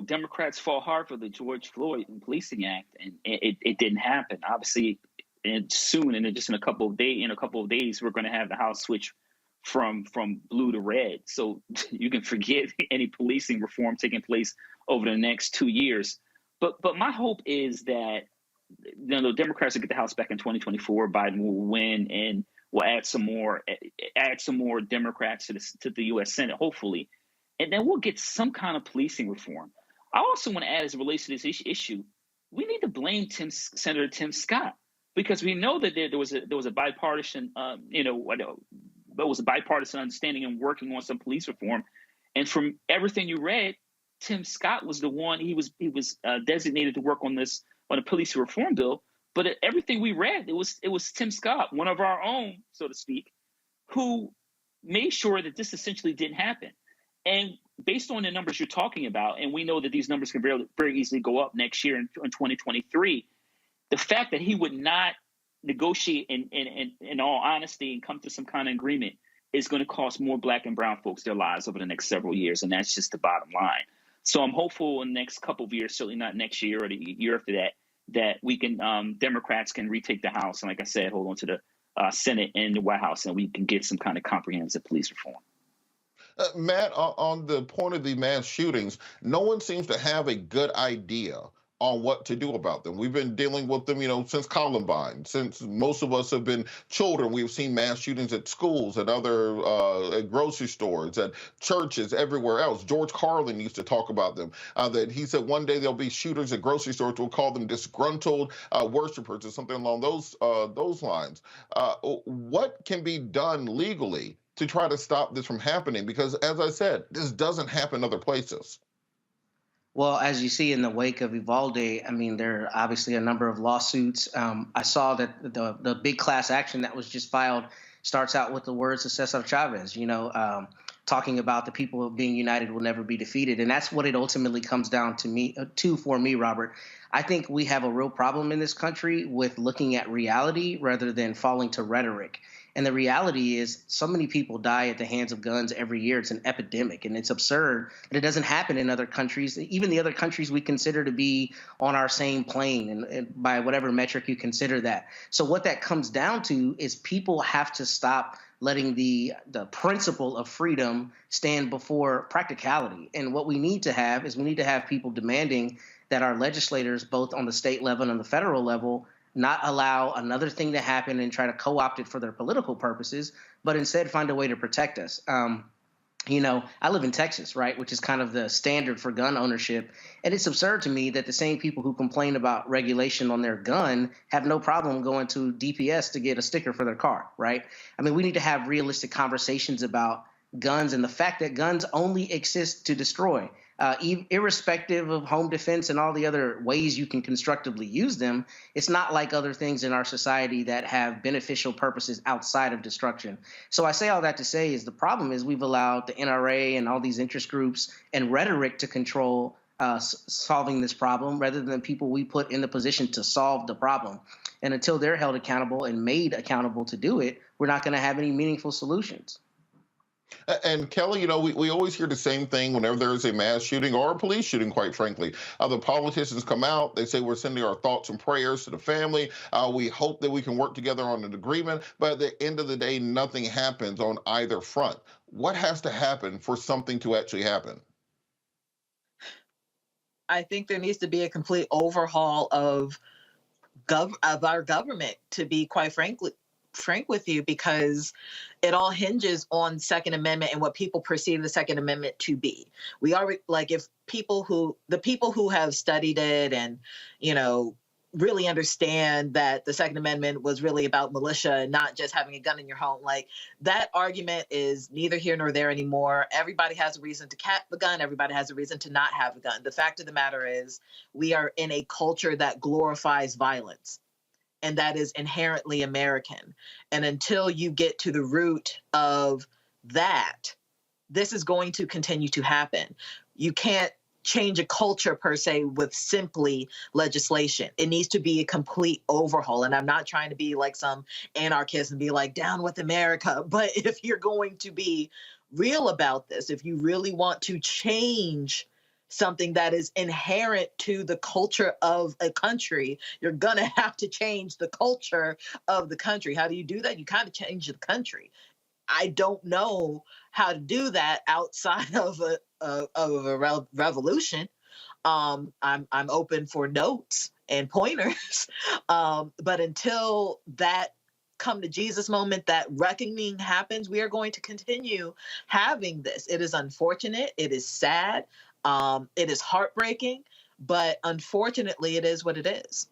Democrats fought hard for the George Floyd Policing Act, and it didn't happen. Obviously, and soon, in a couple of days, we're going to have the House switch from blue to red. So you can forget any policing reform taking place over the next 2 years. But my hope is that the Democrats will get the House back in 2024. Biden will win, and will add some more Democrats to the U.S. Senate, hopefully, and then we'll get some kind of policing reform. I also want to add, as it relates to this issue, we need to blame Senator Tim Scott, because we know that there was a bipartisan there was a bipartisan understanding and working on some police reform. And from everything you read, Tim Scott was the one. He was designated to work on a police reform bill. But everything we read, it was Tim Scott, one of our own, so to speak, who made sure that this essentially didn't happen. And based on the numbers you're talking about, and we know that these numbers can very, very easily go up next year in 2023, the fact that he would not negotiate in all honesty and come to some kind of agreement is going to cost more Black and brown folks their lives over the next several years. And that's just the bottom line. So I'm hopeful in the next couple of years, certainly not next year or the year after that we can, Democrats can retake the House. And like I said, hold on to the Senate and the White House, and we can get some kind of comprehensive police reform. Matt, on the point of the mass shootings, no one seems to have a good idea on what to do about them. We've been dealing with them, since Columbine. Since most of us have been children, we've seen mass shootings at schools, at other at grocery stores, at churches, everywhere else. George Carlin used to talk about them, that he said one day there'll be shooters at grocery stores. We'll call them disgruntled worshipers or something along those lines. What can be done legally to try to stop this from happening? Because, as I said, this doesn't happen other places. Well, as you see in the wake of Uvalde, there are obviously a number of lawsuits. I saw that the big class action that was just filed starts out with the words of Cesar Chavez, talking about the people being united will never be defeated. And that's what it ultimately comes down to for me, Robert. I think we have a real problem in this country with looking at reality rather than falling to rhetoric. And the reality is so many people die at the hands of guns every year. It's an epidemic, and it's absurd that it doesn't happen in other countries, even the other countries we consider to be on our same plane and by whatever metric you consider that. So what that comes down to is people have to stop letting the principle of freedom stand before practicality. And what we need to have people demanding that our legislators, both on the state level and on the federal level, not allow another thing to happen and try to co-opt it for their political purposes, but instead find a way to protect us. I live in Texas, right, which is kind of the standard for gun ownership. And it's absurd to me that the same people who complain about regulation on their gun have no problem going to DPS to get a sticker for their car, right? We need to have realistic conversations about guns and the fact that guns only exist to destroy. Irrespective of home defense and all the other ways you can constructively use them, it's not like other things in our society that have beneficial purposes outside of destruction. So I say all that to say is the problem is we've allowed the NRA and all these interest groups and rhetoric to control solving this problem rather than people we put in the position to solve the problem. And until they're held accountable and made accountable to do it, we're not going to have any meaningful solutions. And Kelly, we always hear the same thing whenever there's a mass shooting or a police shooting, quite frankly. The politicians come out, they say we're sending our thoughts and prayers to the family. We hope that we can work together on an agreement. But at the end of the day, nothing happens on either front. What has to happen for something to actually happen? I think there needs to be a complete overhaul of our government, to be quite frank with you, because it all hinges on Second Amendment and what people perceive the Second Amendment to be. We are like, if the people who have studied it and, really understand that the Second Amendment was really about militia and not just having a gun in your home. Like, that argument is neither here nor there anymore. Everybody has a reason to have a gun. Everybody has a reason to not have a gun. The fact of the matter is we are in a culture that glorifies violence, and that is inherently American. And until you get to the root of that, this is going to continue to happen. You can't change a culture per se with simply legislation. It needs to be a complete overhaul. And I'm not trying to be like some anarchist and be like, down with America. But if you're going to be real about this, if you really want to change something that is inherent to the culture of a country, you're going to have to change the culture of the country. How do you do that? You kind of change the country. I don't know how to do that outside of a revolution. I'm open for notes and pointers, but until that come to Jesus moment, that reckoning happens, we are going to continue having this. It is unfortunate. It is sad. It is heartbreaking, but unfortunately, it is what it is.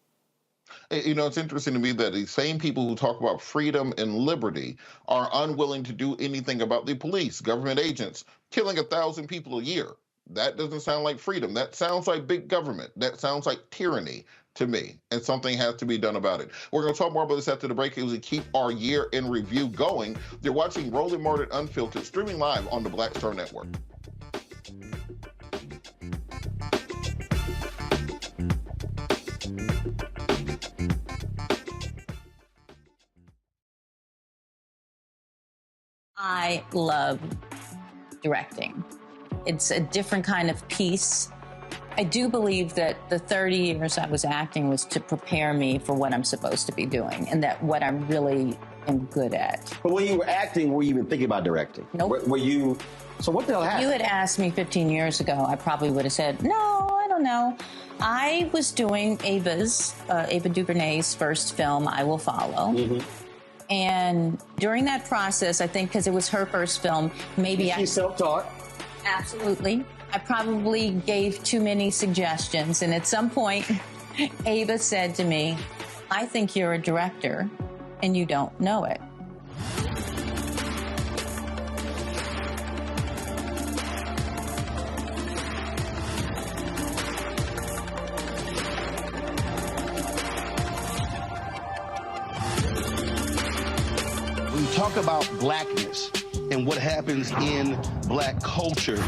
You know, it's interesting to me that the same people who talk about freedom and liberty are unwilling to do anything about the police, government agents, killing 1,000 people a year. That doesn't sound like freedom. That sounds like big government. That sounds like tyranny to me, and something has to be done about it. We're going to talk more about this after the break as we keep our year in review going. You're watching Roland Martin Unfiltered, streaming live on the Black Star Network. I love directing. It's a different kind of piece. I do believe that the 30 years I was acting was to prepare me for what I'm supposed to be doing and that what I'm really am good at. But when you were acting, were you even thinking about directing? Nope. Were you, so what the hell happened? If you had asked me 15 years ago, I probably would have said, no, I don't know. I was doing Ava DuVernay's first film, I Will Follow. Mm-hmm. And during that process, I think because it was her first film, maybe She's self-taught. Absolutely. I probably gave too many suggestions. And at some point, Ava said to me, I think you're a director and you don't know it. When you talk about blackness and what happens in black culture,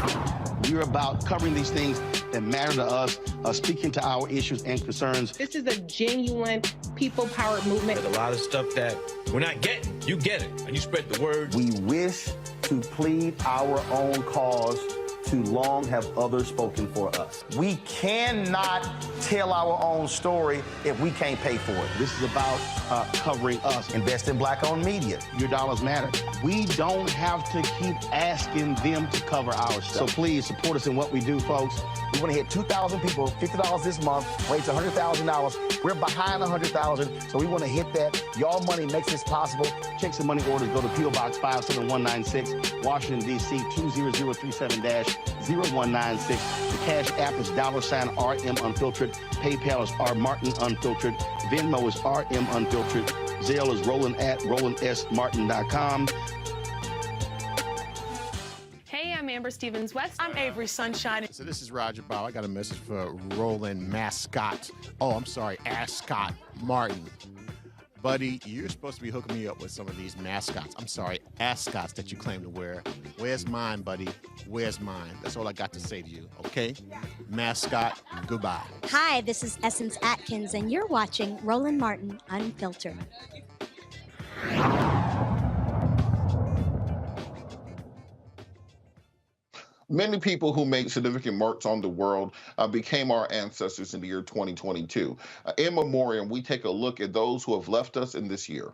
we're about covering these things that matter to us, speaking to our issues and concerns. This is a genuine people-powered movement. There's a lot of stuff that we're not getting. You get it, and you spread the word. We wish to plead our own cause. Too long have others spoken for us. We cannot tell our own story if we can't pay for it. This is about covering us. Invest in black-owned media. Your dollars matter. We don't have to keep asking them to cover our stuff. So please support us in what we do, folks. We want to hit 2,000 people, $50 this month, raise $100,000. We're behind 100,000, so we want to hit that. Y'all money makes this possible. Checks and money orders go to P.O. Box 57196, Washington, D.C. 20037-0196. The Cash App is $RM Unfiltered. PayPal is R Martin Unfiltered. Venmo is RM Unfiltered. Zelle is Roland at RolandSMartin.com. Hey, I'm Amber Stevens-West. I'm Avery Sunshine. So this is Roger Bow. I got a message for Roland Mascot. Oh, I'm sorry, Ascot Martin. Buddy, you're supposed to be hooking me up with some of these mascots. I'm sorry, ascots that you claim to wear. Where's mine, buddy? Where's mine? That's all I got to say to you, okay? Mascot, goodbye. Hi, this is Essence Atkins, and you're watching Roland Martin Unfiltered. Many people who made significant marks on the world became our ancestors in the year 2022. In memoriam, we take a look at those who have left us in this year.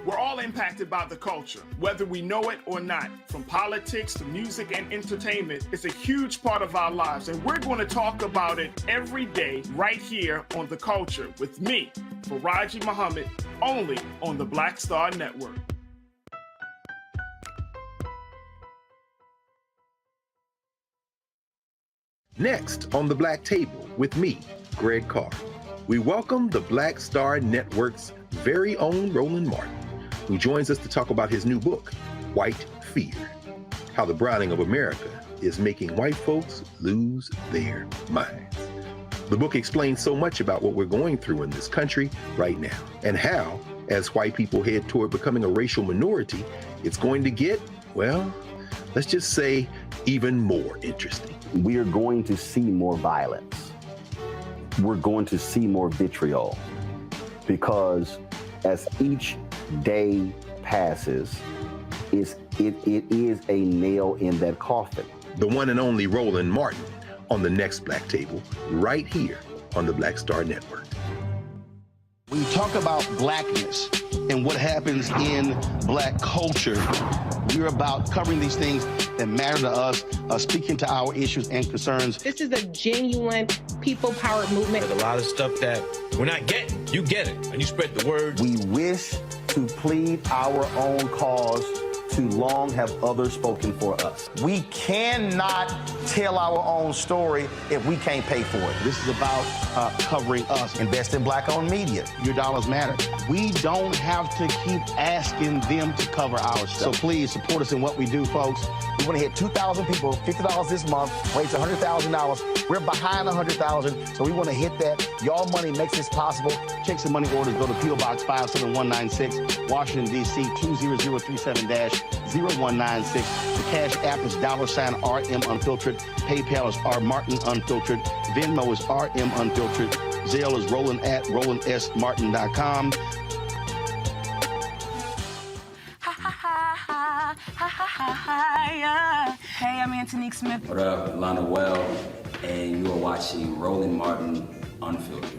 We're all impacted by the culture, whether we know it or not. From politics to music and entertainment, it's a huge part of our lives, and we're going to talk about it every day right here on The Culture with me, Faraji Muhammad, only on the Black Star Network. Next on The Black Table with me, Greg Carr, we welcome the Black Star Network's very own Roland Martin, who joins us to talk about his new book, White Fear, How the Browning of America is Making White Folks Lose Their Minds. The book explains so much about what we're going through in this country right now, and how, as white people head toward becoming a racial minority, it's going to get, well, let's just say, even more interesting. We are going to see more violence. We're going to see more vitriol, because as each day passes, it is a nail in that coffin. The one and only Roland Martin on the next Black Table, right here on the Black Star Network. When you talk about blackness and what happens in Black culture, we're about covering these things that matter to us, speaking to our issues and concerns. This is a genuine people-powered movement. There's a lot of stuff that we're not getting. You get it, and you spread the word. We wish to plead our own cause. Too long have others spoken for us. We cannot tell our own story if we can't pay for it. This is about covering us. Invest in Black-owned media. Your dollars matter. We don't have to keep asking them to cover our stuff. So please support us in what we do, folks. We want to hit 2,000 people, $50 this month, raise $100,000. We're behind 100,000, so we want to hit that. Y'all money makes this possible. Checks and money orders go to P.O. Box 57196, Washington, D.C. 20037-0196. The Cash App is $RM Unfiltered. PayPal is R Martin Unfiltered. Venmo is RM Unfiltered. Zelle is Roland at RolandSMartin.com. Hey, I'm Antonique Smith. What up, Lana Well, and you are watching Roland Martin Unfiltered.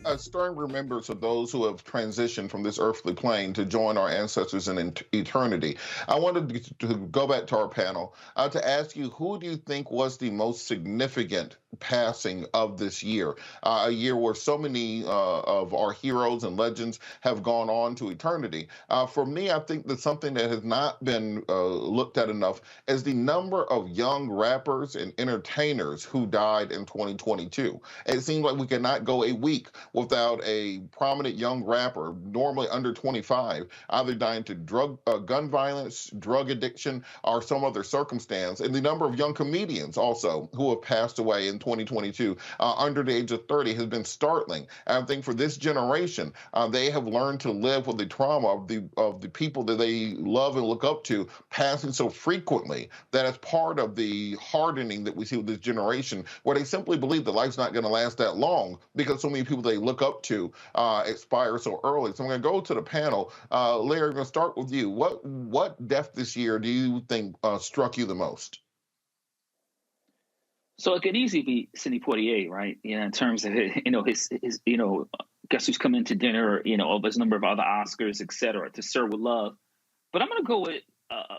A stern remembrance of those who have transitioned from this earthly plane to join our ancestors in eternity. I wanted to go back to our panel to ask you, who do you think was the most significant passing of this year? A year where so many of our heroes and legends have gone on to eternity. For me, I think that something that has not been looked at enough is the number of young rappers and entertainers who died in 2022. It seems like we cannot go a week without a prominent young rapper, normally under 25, either dying to gun violence, drug addiction, or some other circumstance. And the number of young comedians also who have passed away in 2022 under the age of 30 has been startling. And I think for this generation, they have learned to live with the trauma of the people that they love and look up to passing so frequently that it's part of the hardening that we see with this generation, where they simply believe that life's not going to last that long because so many people they look up to expire so early. So I'm going to go to the panel. Larry, I'm going to start with you. What death this year do you think struck you the most? So it could easily be Sidney Poitier, right? In terms of his Guess Who's Coming to Dinner, of his number of other Oscars, et cetera, To Sir With Love. But I'm going to go with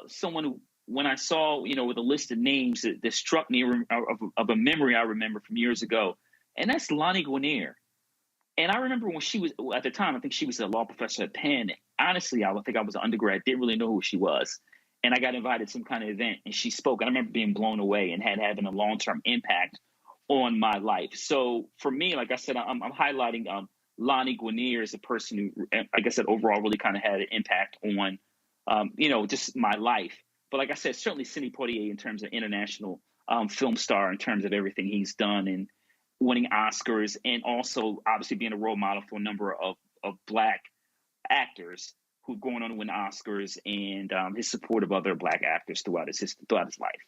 someone who, when I saw, with a list of names that struck me of a memory I remember from years ago, and that's Lani Guinier. And I remember when she was, at the time, I think she was a law professor at Penn. Honestly, I think I was an undergrad, didn't really know who she was. And I got invited to some kind of event, and she spoke. And I remember being blown away and having a long-term impact on my life. So for me, like I said, I'm highlighting Lani Guinier as a person who, like I said, overall really kind of had an impact on, just my life. But like I said, certainly Sidney Poitier in terms of international film star, in terms of everything he's done and winning Oscars, and also obviously being a role model for a number of Black actors who've gone on to win Oscars, and his support of other Black actors throughout his life.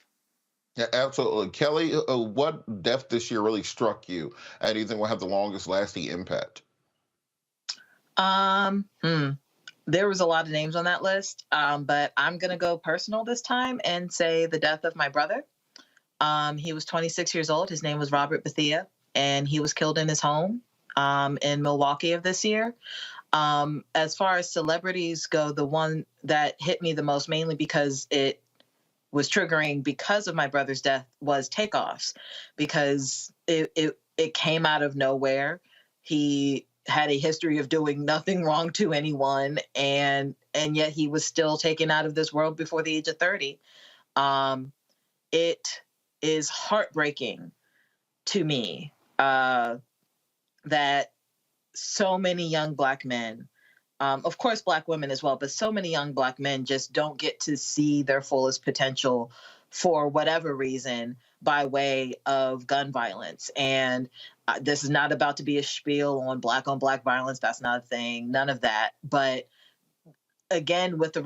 Yeah, absolutely. Kelly, what death this year really struck you, and do you think will have the longest lasting impact? there was a lot of names on that list, but I'm going to go personal this time and say the death of my brother. He was 26 years old. His name was Robert Bethia, and he was killed in his home in Milwaukee of this year. As far as celebrities go, the one that hit me the most, mainly because it was triggering because of my brother's death, was Takeoffs, because it came out of nowhere. He had a history of doing nothing wrong to anyone, and yet he was still taken out of this world before the age of 30. It is heartbreaking to me that so many young Black men, of course Black women as well, but so many young Black men just don't get to see their fullest potential for whatever reason by way of gun violence. And this is not about to be a spiel on Black violence. That's not a thing. None of that. But again, with the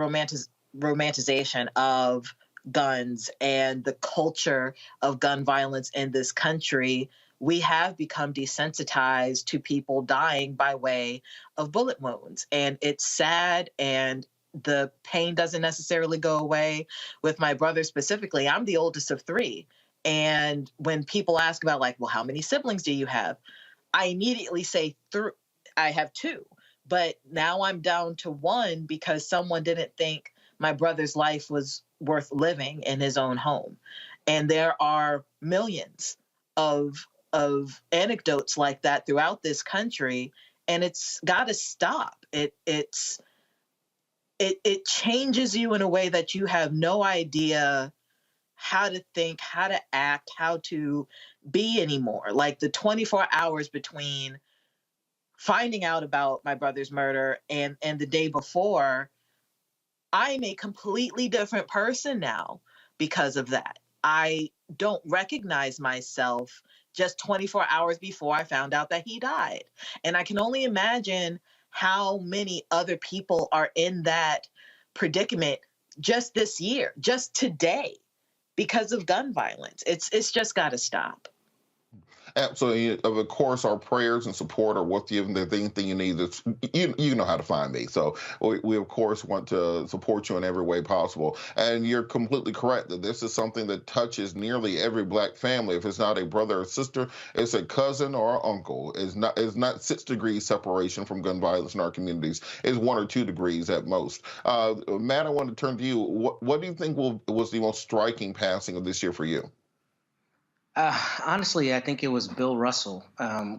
romanticization of guns and the culture of gun violence in this country, we have become desensitized to people dying by way of bullet wounds. And it's sad, and the pain doesn't necessarily go away. With my brother specifically, I'm the oldest of 3. And when people ask about, like, well, how many siblings do you have? I immediately say I have 2. But now I'm down to 1 because someone didn't think my brother's life was worth living in his own home. And there are millions of anecdotes like that throughout this country, and it's got to stop. It changes you in a way that you have no idea how to think, how to act, how to be anymore. Like the 24 hours between finding out about my brother's murder and the day before, I'm a completely different person now because of that. I don't recognize myself just 24 hours before I found out that he died. And I can only imagine how many other people are in that predicament just this year, just today, because of gun violence. It's just got to stop. Absolutely. Of course, our prayers and support are with you. And the thing you need is, you know how to find me. So we of course, want to support you in every way possible. And you're completely correct that this is something that touches nearly every Black family. If it's not a brother or sister, it's a cousin or an uncle. It's not 6 degrees separation from gun violence in our communities. It's 1 or 2 degrees at most. Matt, I want to turn to you. What do you think was the most striking passing of this year for you? Honestly, I think it was Bill Russell,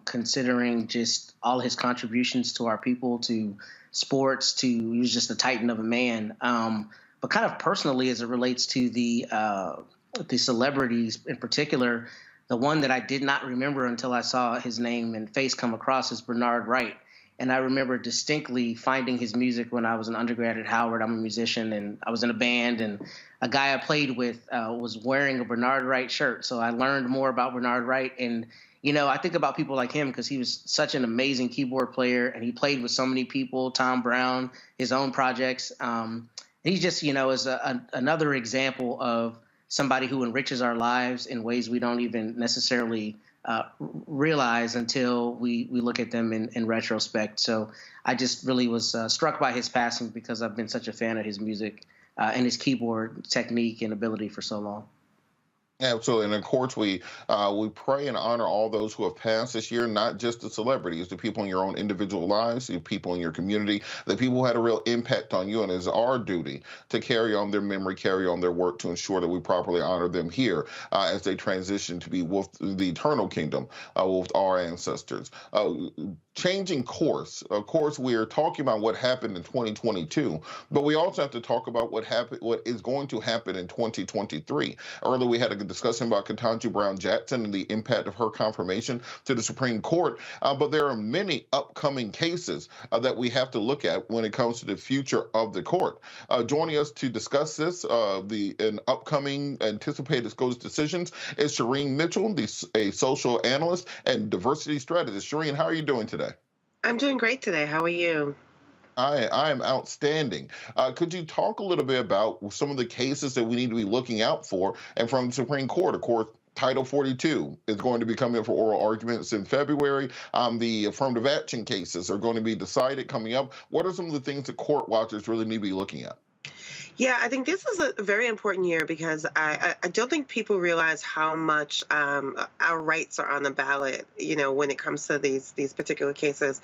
considering just all his contributions to our people, to sports, he was just a titan of a man. But kind of personally, as it relates to the celebrities in particular, the one that I did not remember until I saw his name and face come across is Bernard Wright. And I remember distinctly finding his music when I was an undergrad at Howard. I'm a musician, and I was in a band, and a guy I played with was wearing a Bernard Wright shirt. So I learned more about Bernard Wright. And, you know, I think about people like him because he was such an amazing keyboard player, and he played with so many people, Tom Brown, his own projects. He just, you know, is another example of somebody who enriches our lives in ways we don't even necessarily realize until we look at them in retrospect. So I just really was struck by his passing because I've been such a fan of his music and his keyboard technique and ability for so long. Absolutely. And of course, we pray and honor all those who have passed this year, not just the celebrities, the people in your own individual lives, the people in your community, the people who had a real impact on you. And it's our duty to carry on their memory, carry on their work to ensure that we properly honor them here as they transition to be with the eternal kingdom with our ancestors. Changing course. Of course, we are talking about what happened in 2022, but we also have to talk about what is going to happen in 2023. Earlier, we had a discussion about Ketanji Brown Jackson and the impact of her confirmation to the Supreme Court, but there are many upcoming cases that we have to look at when it comes to the future of the court. Joining us to discuss this, an upcoming anticipated SCOTUS decisions, is Shireen Mitchell, a social analyst and diversity strategist. Shireen, how are you doing today? I'm doing great today. How are you? I am outstanding. Could you talk a little bit about some of the cases that we need to be looking out for? And from the Supreme Court, of course, Title 42 is going to be coming up for oral arguments in February. The affirmative action cases are going to be decided coming up. What are some of the things that court watchers really need to be looking at? Yeah, I think this is a very important year because I don't think people realize how much our rights are on the ballot, when it comes to these particular cases.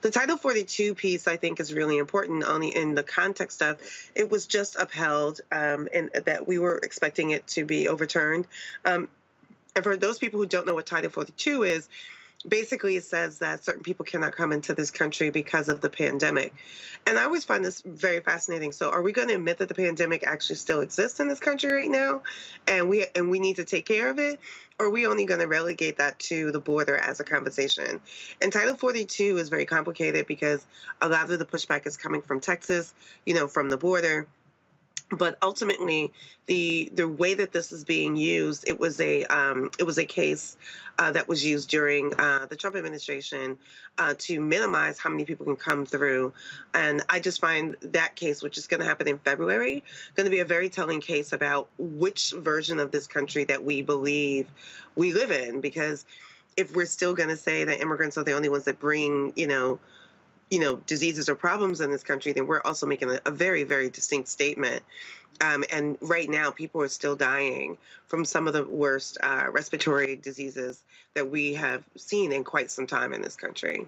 The Title 42 piece, I think, is really important only in the context of it was just upheld and that we were expecting it to be overturned. And for those people who don't know what Title 42 is, basically it says that certain people cannot come into this country because of the pandemic. And I always find this very fascinating. So are we going to admit that the pandemic actually still exists in this country right now and we need to take care of it? Or are we only going to relegate that to the border as a conversation? And Title 42 is very complicated because a lot of the pushback is coming from Texas, from the border. But ultimately, the way that this is being used, it was a case that was used during the Trump administration to minimize how many people can come through. And I just find that case, which is going to happen in February, going to be a very telling case about which version of this country that we believe we live in. Because if we're still going to say that immigrants are the only ones that bring, diseases or problems in this country, then we're also making a very, very distinct statement. And right now, people are still dying from some of the worst respiratory diseases that we have seen in quite some time in this country.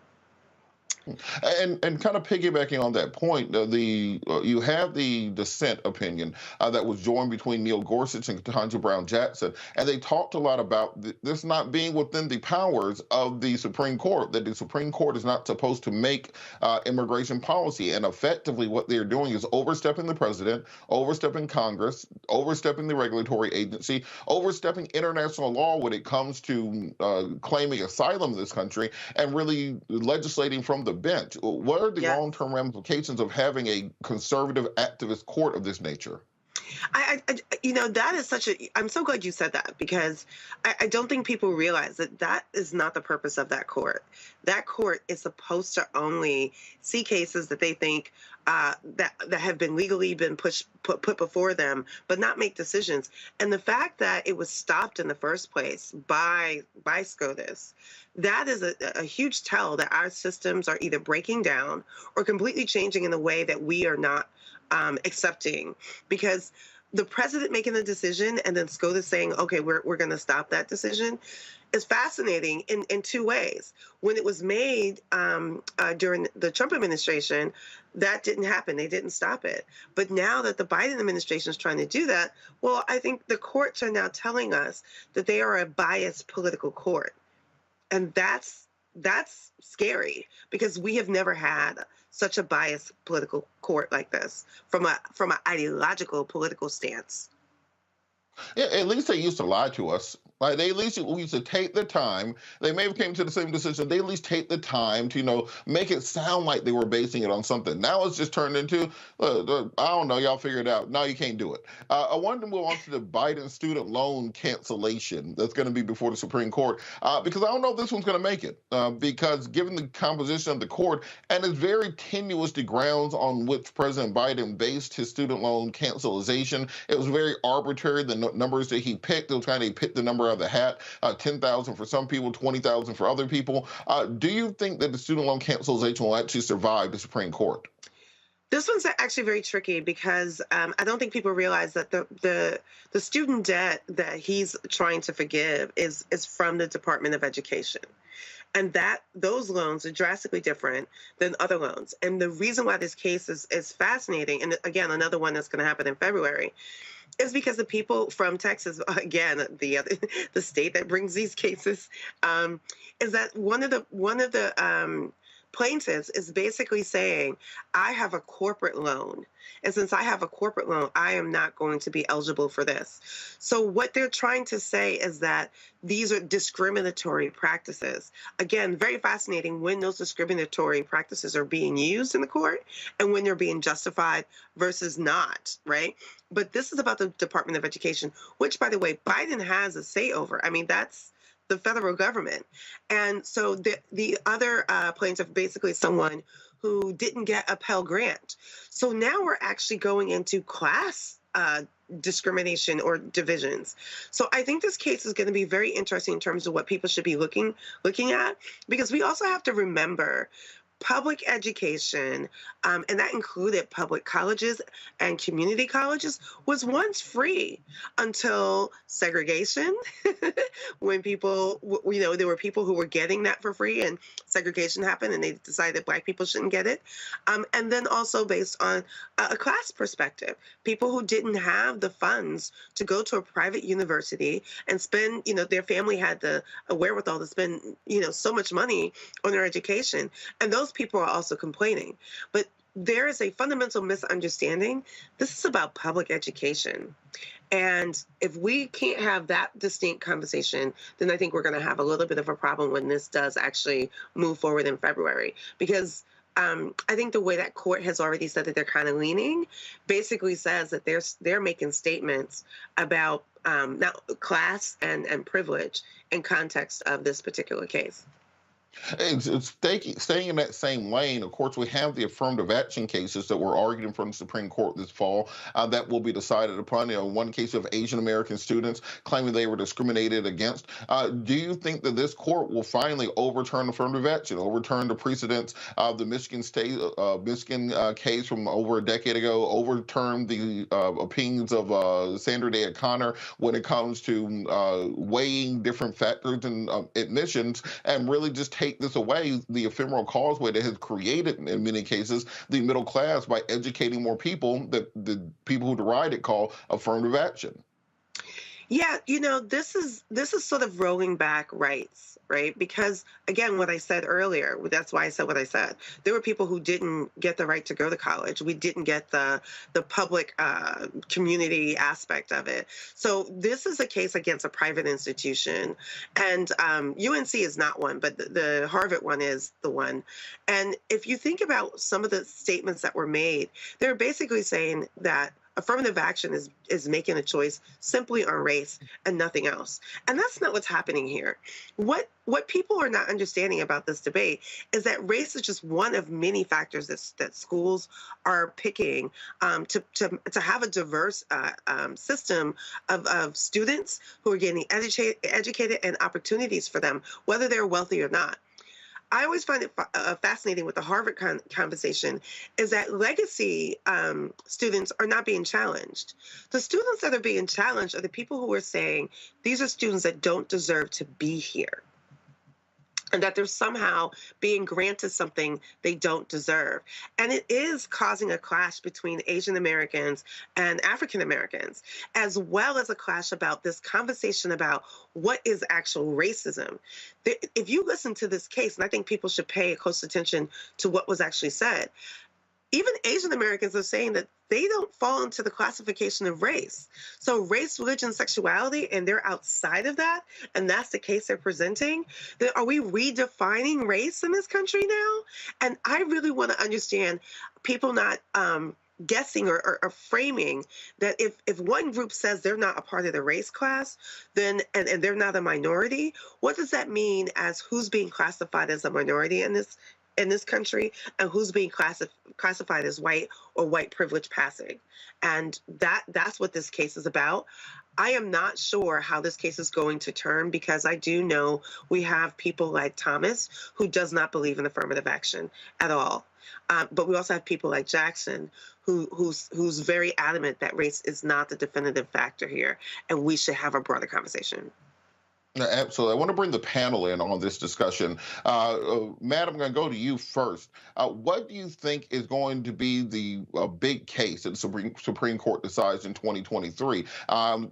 And kind of piggybacking on that point, you have the dissent opinion that was joined between Neil Gorsuch and Ketanji Brown Jackson, and they talked a lot about this not being within the powers of the Supreme Court, that the Supreme Court is not supposed to make immigration policy, and effectively what they're doing is overstepping the president, overstepping Congress, overstepping the regulatory agency, overstepping international law when it comes to claiming asylum in this country, and really legislating from the bench. What are the long-term ramifications of having a conservative activist court of this nature? That is I'm so glad you said that, because I don't think people realize that is not the purpose of that court. That court is supposed to only see cases that they think that have been legally put before them, but not make decisions. And the fact that it was stopped in the first place by SCOTUS, that is a huge tell that our systems are either breaking down or completely changing in a way that we are not accepting. Because the president making the decision and then SCOTUS saying, okay, we're going to stop that decision is fascinating in two ways. When it was made during the Trump administration, that didn't happen. They didn't stop it. But now that the Biden administration is trying to do that, well, I think the courts are now telling us that they are a biased political court. And that's scary, because we have never had such a biased political court like this from an ideological political stance. Yeah, at least they used to lie to us. Like, they at least used to take the time. They may have came to the same decision. They at least take the time to, make it sound like they were basing it on something. Now it's just turned into, I don't know, y'all figure it out. No, you can't do it. I wanted to move on to the Biden student loan cancellation that's going to be before the Supreme Court, because I don't know if this one's going to make it, because given the composition of the court, and it's very tenuous, the grounds on which President Biden based his student loan cancellation. It was very arbitrary, the numbers that he picked. It was kind of, he picked the number out of the hat, 10,000 for some people, 20,000 for other people. Do you think that the student loan cancellation will actually survive the Supreme Court? This one's actually very tricky, because I don't think people realize that the student debt that he's trying to forgive is from the Department of Education. And those loans are drastically different than other loans. And the reason why this case is fascinating, and again, another one that's going to happen in February, is because the people from Texas, again, the state that brings these cases, is that one of the plaintiffs is basically saying, I have a corporate loan. And since I have a corporate loan, I am not going to be eligible for this. So what they're trying to say is that these are discriminatory practices. Again, very fascinating when those discriminatory practices are being used in the court and when they're being justified versus not, right? But this is about the Department of Education, which, by the way, Biden has a say over. I mean, that's the federal government. And so the other plaintiff, basically someone who didn't get a Pell Grant. So now we're actually going into class discrimination or divisions. So I think this case is going to be very interesting in terms of what people should be looking at, because we also have to remember public education, and that included public colleges and community colleges, was once free until segregation, when people, there were people who were getting that for free and segregation happened and they decided that Black people shouldn't get it. And then also based on a class perspective, people who didn't have the funds to go to a private university and spend, their family had the wherewithal to spend, so much money on their education. And those people are also complaining. But there is a fundamental misunderstanding. This is about public education. And if we can't have that distinct conversation, then I think we're going to have a little bit of a problem when this does actually move forward in February. Because I think the way that court has already said that they're kind of leaning basically says that they're making statements about now class and privilege in context of this particular case. It's staying in that same lane. Of course, we have the affirmative action cases that were argued in front of the Supreme Court this fall that will be decided upon. One case of Asian American students claiming they were discriminated against. Do you think that this court will finally overturn affirmative action, overturn the precedents of the Michigan case from over a decade ago, overturn the opinions of Sandra Day O'Connor when it comes to weighing different factors and admissions, and really just take this away, the ephemeral causeway that has created, in many cases, the middle class by educating more people that the people who deride it call affirmative action? Yeah, this is sort of rolling back rights, right? Because again, what I said earlier, that's why I said what I said. There were people who didn't get the right to go to college. We didn't get the public community aspect of it. So this is a case against a private institution, and UNC is not one, but the Harvard one is the one. And if you think about some of the statements that were made, they're basically saying that affirmative action is making a choice simply on race and nothing else. And that's not what's happening here. What people are not understanding about this debate is that race is just one of many factors that schools are picking to have a diverse system of students who are getting educated and opportunities for them, whether they're wealthy or not. I always find it fascinating with the Harvard conversation is that legacy students are not being challenged. The students that are being challenged are the people who are saying these are students that don't deserve to be here, and that they're somehow being granted something they don't deserve. And it is causing a clash between Asian Americans and African Americans, as well as a clash about this conversation about what is actual racism. If you listen to this case, and I think people should pay close attention to what was actually said, even Asian Americans are saying that they don't fall into the classification of race. So race, religion, sexuality, and they're outside of that, and that's the case they're presenting. Then are we redefining race in this country now? And I really want to understand people not guessing or framing that if one group says they're not a part of the race class, then and they're not a minority, what does that mean as who's being classified as a minority in this country, and who's being classified as white or white privilege passing? And that's what this case is about. I am not sure how this case is going to turn, because I do know we have people like Thomas who does not believe in affirmative action at all. But we also have people like Jackson who's very adamant that race is not the definitive factor here, and we should have a broader conversation. Absolutely. I want to bring the panel in on this discussion. Matt, I'm going to go to you first. What do you think is going to be the big case that the Supreme Court decides in 2023?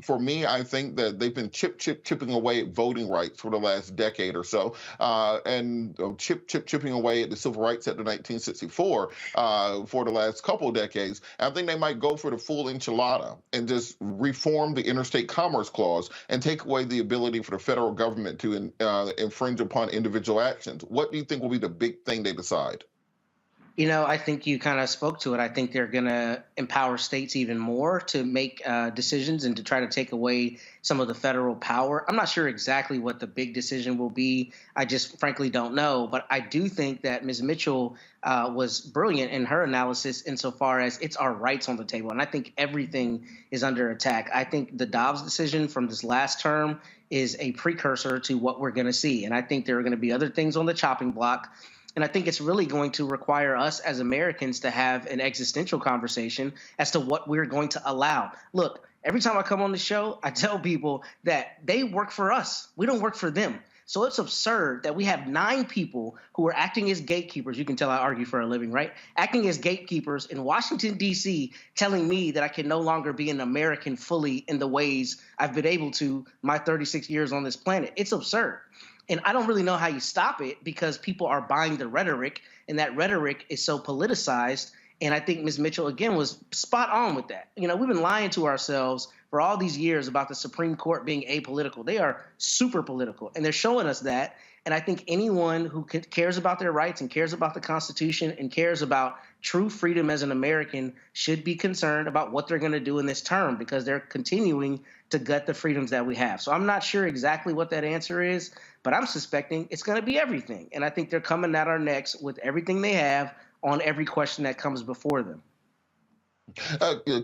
For me, I think that they've been chipping away at voting rights for the last decade or so, and chipping away at the Civil Rights Act of 1964 for the last couple of decades. I think they might go for the full enchilada and just reform the Interstate Commerce Clause and take away the ability for the federal government to infringe upon individual actions. What do you think will be the big thing they decide? I think you kind of spoke to it. I think they're going to empower states even more to make decisions and to try to take away some of the federal power. I'm not sure exactly what the big decision will be. I just frankly don't know. But I do think that Ms. Mitchell was brilliant in her analysis insofar as it's our rights on the table. And I think everything is under attack. I think the Dobbs decision from this last term is a precursor to what we're going to see. And I think there are going to be other things on the chopping block. And I think it's really going to require us as Americans to have an existential conversation as to what we're going to allow. Look, every time I come on the show, I tell people that they work for us. We don't work for them. So it's absurd that we have 9 people who are acting as gatekeepers. You can tell I argue for a living, right? Acting as gatekeepers in Washington, D.C., telling me that I can no longer be an American fully in the ways I've been able to my 36 years on this planet. It's absurd. And I don't really know how you stop it because people are buying the rhetoric, and that rhetoric is so politicized. And I think Ms. Mitchell, again, was spot on with that. We've been lying to ourselves for all these years about the Supreme Court being apolitical. They are super political, and they're showing us that. And I think anyone who cares about their rights and cares about the Constitution and cares about true freedom as an American should be concerned about what they're going to do in this term because they're continuing to gut the freedoms that we have. So I'm not sure exactly what that answer is, but I'm suspecting it's going to be everything. And I think they're coming at our necks with everything they have on every question that comes before them.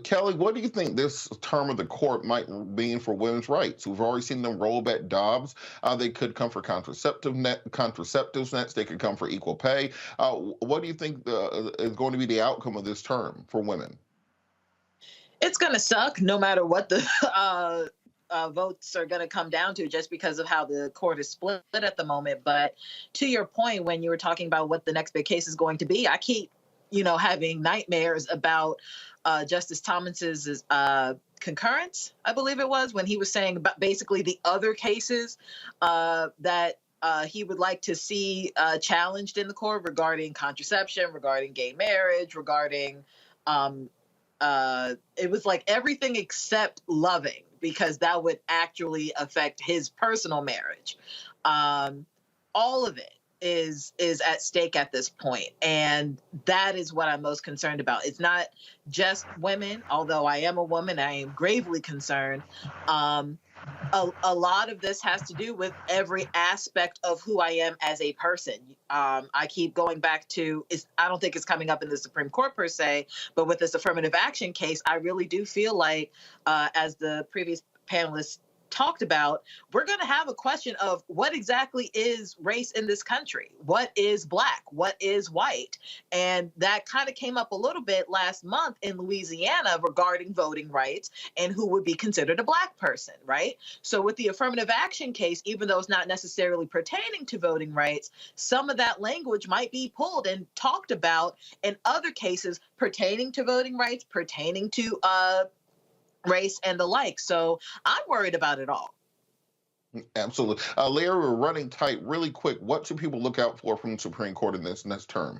Kelly, what do you think this term of the court might mean for women's rights? We've already seen them roll back Dobbs. They could come for contraceptives next. They could come for equal pay. What do you think is going to be the outcome of this term for women? It's going to suck no matter what the votes are going to come down to just because of how the court is split at the moment. But to your point, when you were talking about what the next big case is going to be, I keep having nightmares about Justice Thomas's concurrence, I believe it was, when he was saying about basically the other cases that he would like to see challenged in the court regarding contraception, regarding gay marriage, regarding it was like everything except loving, because that would actually affect his personal marriage. All of it is at stake at this point, and that is what I'm most concerned about. It's not just women, although I am a woman, I am gravely concerned. A lot of this has to do with every aspect of who I am as a person. I keep going back to, I don't think it's coming up in the Supreme Court per se, but with this affirmative action case, I really do feel like, as the previous panelists talked about, we're going to have a question of what exactly is race in this country? What is Black? What is white? And that kind of came up a little bit last month in Louisiana regarding voting rights and who would be considered a Black person, right? So with the affirmative action case, even though it's not necessarily pertaining to voting rights, some of that language might be pulled and talked about in other cases pertaining to voting rights, pertaining to race and the like. So I'm worried about it all. Absolutely. Larry, we're running tight. Really quick, what should people look out for from the Supreme Court in this next term?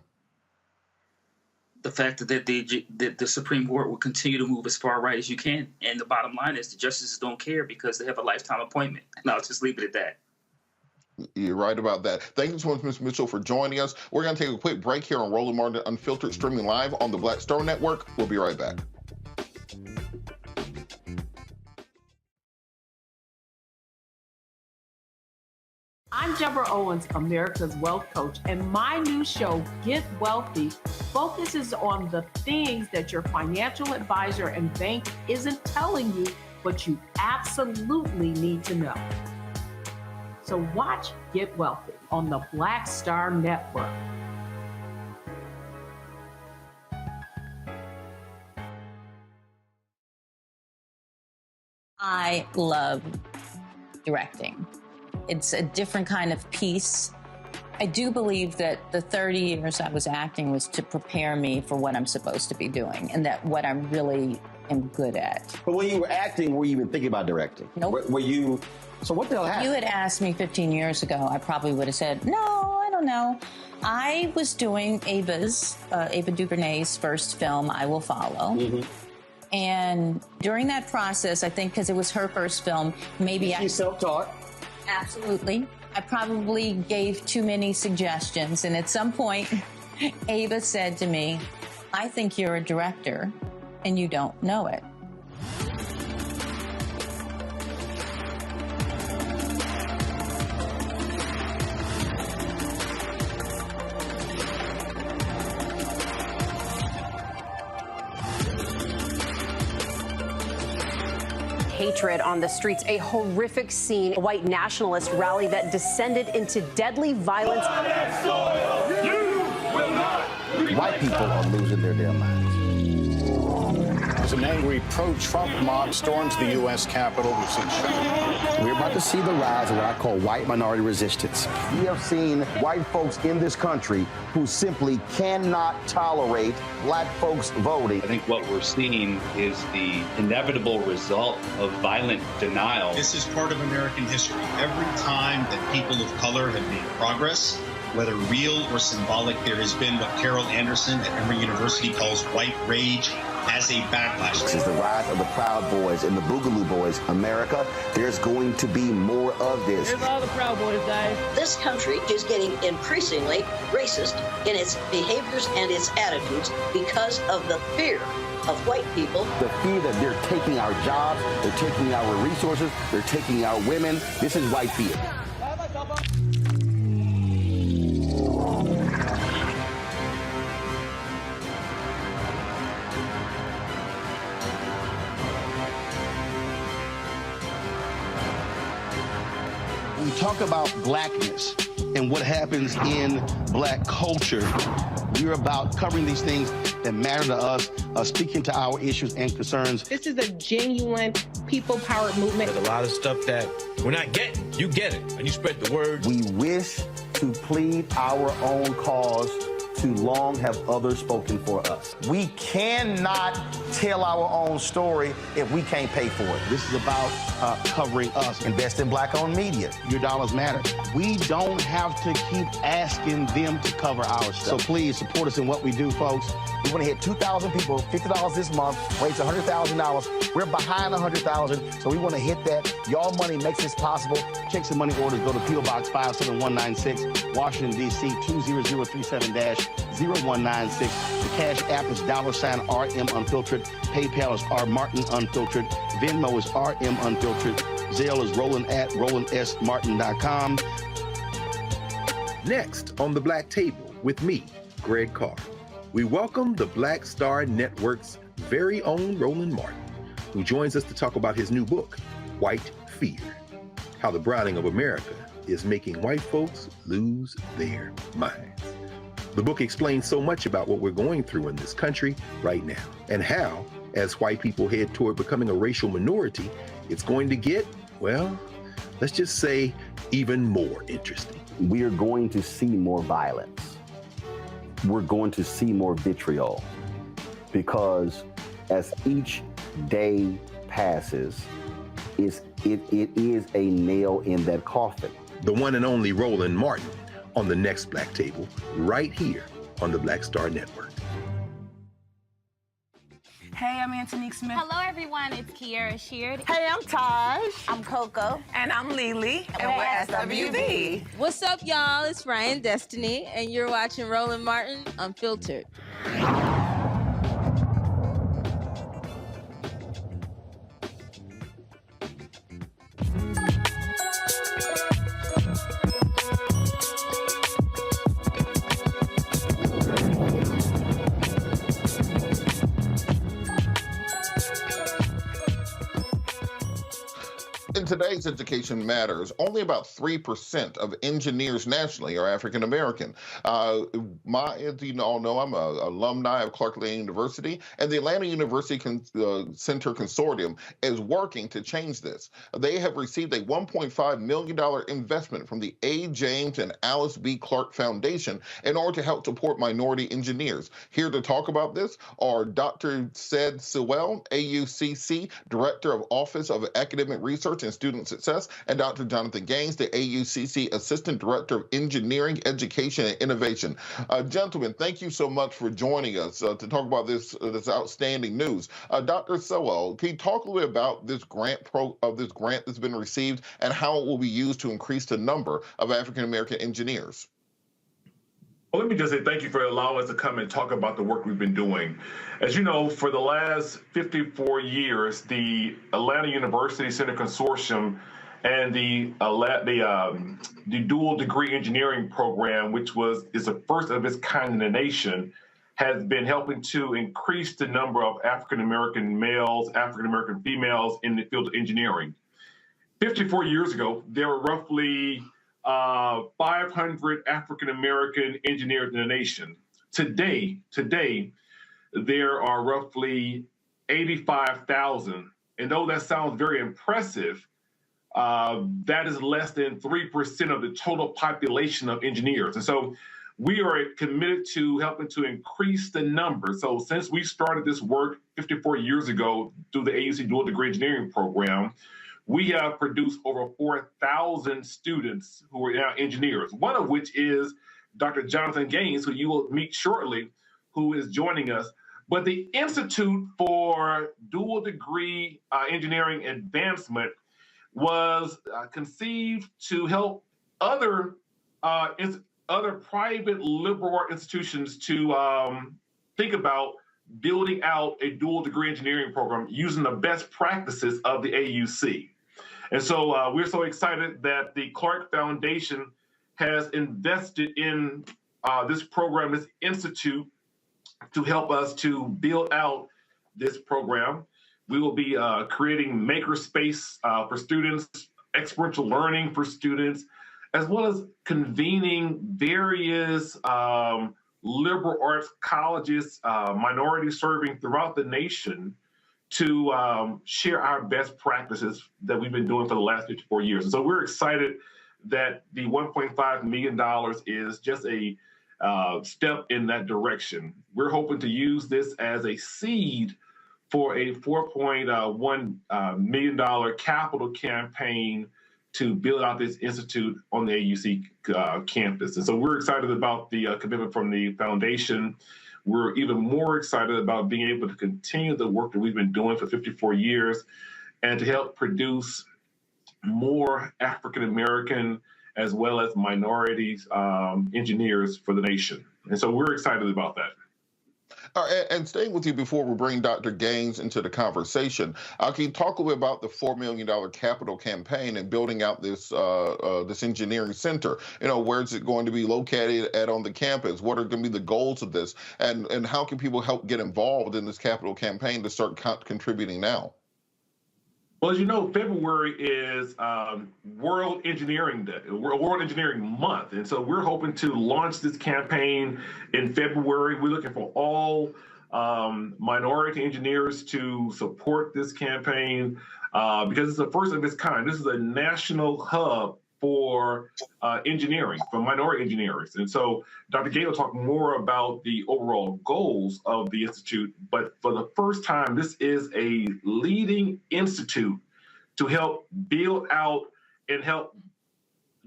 The fact that the Supreme Court will continue to move as far right as you can. And the bottom line is the justices don't care because they have a lifetime appointment. And I'll just leave it at that. You're right about that. Thank you so much, Ms. Mitchell, for joining us. We're going to take a quick break here on Roland Martin Unfiltered, streaming live on the Black Star Network. We'll be right back. I'm Deborah Owens, America's Wealth Coach, and my new show, Get Wealthy, focuses on the things that your financial advisor and bank isn't telling you, but you absolutely need to know. So watch Get Wealthy on the Black Star Network. I love directing. It's a different kind of piece. I do believe that the 30 years I was acting was to prepare me for what I'm supposed to be doing and that what I really am good at. But when you were acting, were you even thinking about directing? Nope. Were you? So what the hell happened? You had asked me 15 years ago, I probably would have said, no, I don't know. I was doing Ava DuVernay's first film, I Will Follow. Mm-hmm. And during that process, I think because it was her first film, maybe She's self-taught. Absolutely. I probably gave too many suggestions. And at some point, Ava said to me, I think you're a director and you don't know it. Hatred on the streets, a horrific scene, a white nationalist rally that descended into deadly violence. White people are losing their damn minds. As an angry pro-Trump mob storms the U.S. Capitol, we've seen shooting. We're about to see the rise of what I call white minority resistance. We have seen white folks in this country who simply cannot tolerate black folks voting. I think what we're seeing is the inevitable result of violent denial. This is part of American history. Every time that people of color have made progress, whether real or symbolic, there has been what Carol Anderson at Emory University calls white rage as a backlash. This is the rise of the Proud Boys and the Boogaloo Boys. America, there's going to be more of this. Here's all the Proud Boys, guys. This country is getting increasingly racist in its behaviors and its attitudes because of the fear of white people. The fear that they're taking our jobs, they're taking our resources, they're taking our women. This is white fear. We talk about blackness and what happens in black culture. We're about covering these things that matter to us, speaking to our issues and concerns. This is a genuine people-powered movement. There's a lot of stuff that we're not getting. You get it, and you spread the word. We wish to plead our own cause. Too long have others spoken for us. We cannot tell our own story if we can't pay for it. This is about covering us. Invest in black-owned media. Your dollars matter. We don't have to keep asking them to cover our stuff. So please support us in what we do, folks. We want to hit 2,000 people, $50 this month, raise $100,000. We're behind 100,000, so we want to hit that. Y'all money makes this possible. Checks and money orders go to P.O. Box 57196, Washington, D.C. 20037-0196. The Cash App is $RM Unfiltered. PayPal is R Martin Unfiltered. Venmo is RM Unfiltered. Zelle is Roland at RolandSMartin.com. Next on the Black Table with me, Greg Carr, we welcome the Black Star Network's very own Roland Martin, who joins us to talk about his new book, White Fear: How the Browning of America is Making White Folks Lose Their Minds. The book explains so much about what we're going through in this country right now, and how, as white people head toward becoming a racial minority, it's going to get, well, let's just say, even more interesting. We are going to see more violence. We're going to see more vitriol, because as each day passes, it is a nail in that coffin. The one and only Roland Martin on the next Black Table, right here on the Black Star Network. Hey, I'm Antonique Smith. Hello, everyone. It's Kiara Sheard. Hey, I'm Taj. I'm Coco. And I'm Lily. And we're SWV. What's up, y'all? It's Ryan Destiny, and you're watching Roland Martin Unfiltered. In today's Education Matters, only about 3% of engineers nationally are African American. As you all know, I'm an alumni of Clark Atlanta University, and the Atlanta University Center Consortium is working to change this. They have received a $1.5 million investment from the A. James and Alice B. Clark Foundation in order to help support minority engineers. Here to talk about this are Dr. Said Sewell, AUCC Director of Office of Academic Research and Student Success, and Dr. Jonathan Gaines, the AUCC Assistant Director of Engineering, Education, and Innovation. Gentlemen, thank you so much for joining us to talk about this outstanding news. Dr. Sewell, can you talk a little bit about this grant that's been received and how it will be used to increase the number of African American engineers? Well, let me just say thank you for allowing us to come and talk about the work we've been doing. As you know, for the last 54 years, the Atlanta University Center Consortium and the dual degree engineering program, which is the first of its kind in the nation, has been helping to increase the number of African-American males, African-American females in the field of engineering. 54 years ago, there were roughly 500 African-American engineers in the nation. Today, there are roughly 85,000. And though that sounds very impressive, that is less than 3% of the total population of engineers. And so we are committed to helping to increase the number. So since we started this work 54 years ago through the AUC Dual Degree Engineering Program, we have produced over 4,000 students who are now engineers, one of which is Dr. Jonathan Gaines, who you will meet shortly, who is joining us. But the Institute for Dual Degree Engineering Advancement was conceived to help other private liberal arts institutions to think about building out a dual degree engineering program using the best practices of the AUC. And so we're so excited that the Clark Foundation has invested in this program, this institute, to help us to build out this program. We will be creating makerspace for students, experiential learning for students, as well as convening various liberal arts colleges, minorities serving throughout the nation, to share our best practices that we've been doing for the last 54 years. And so we're excited that the $1.5 million is just a step in that direction. We're hoping to use this as a seed for a $4.1 million capital campaign to build out this institute on the AUC campus. And so we're excited about the commitment from the foundation. We're even more excited about being able to continue the work that we've been doing for 54 years and to help produce more African-American as well as minorities engineers for the nation. And so we're excited about that. And staying with you before we bring Dr. Gaines into the conversation, can you talk a little bit about the $4 million capital campaign and building out this this engineering center? You know, where is it going to be located at on the campus? What are going to be the goals of this? And how can people help get involved in this capital campaign to start contributing now? Well, as you know, February is World Engineering Day, World Engineering Month. And so we're hoping to launch this campaign in February. We're looking for all minority engineers to support this campaign because it's the first of its kind. This is a national hub for engineering, for minority engineers. And so Dr. Gay will talk more about the overall goals of the Institute, but for the first time, this is a leading institute to help build out and help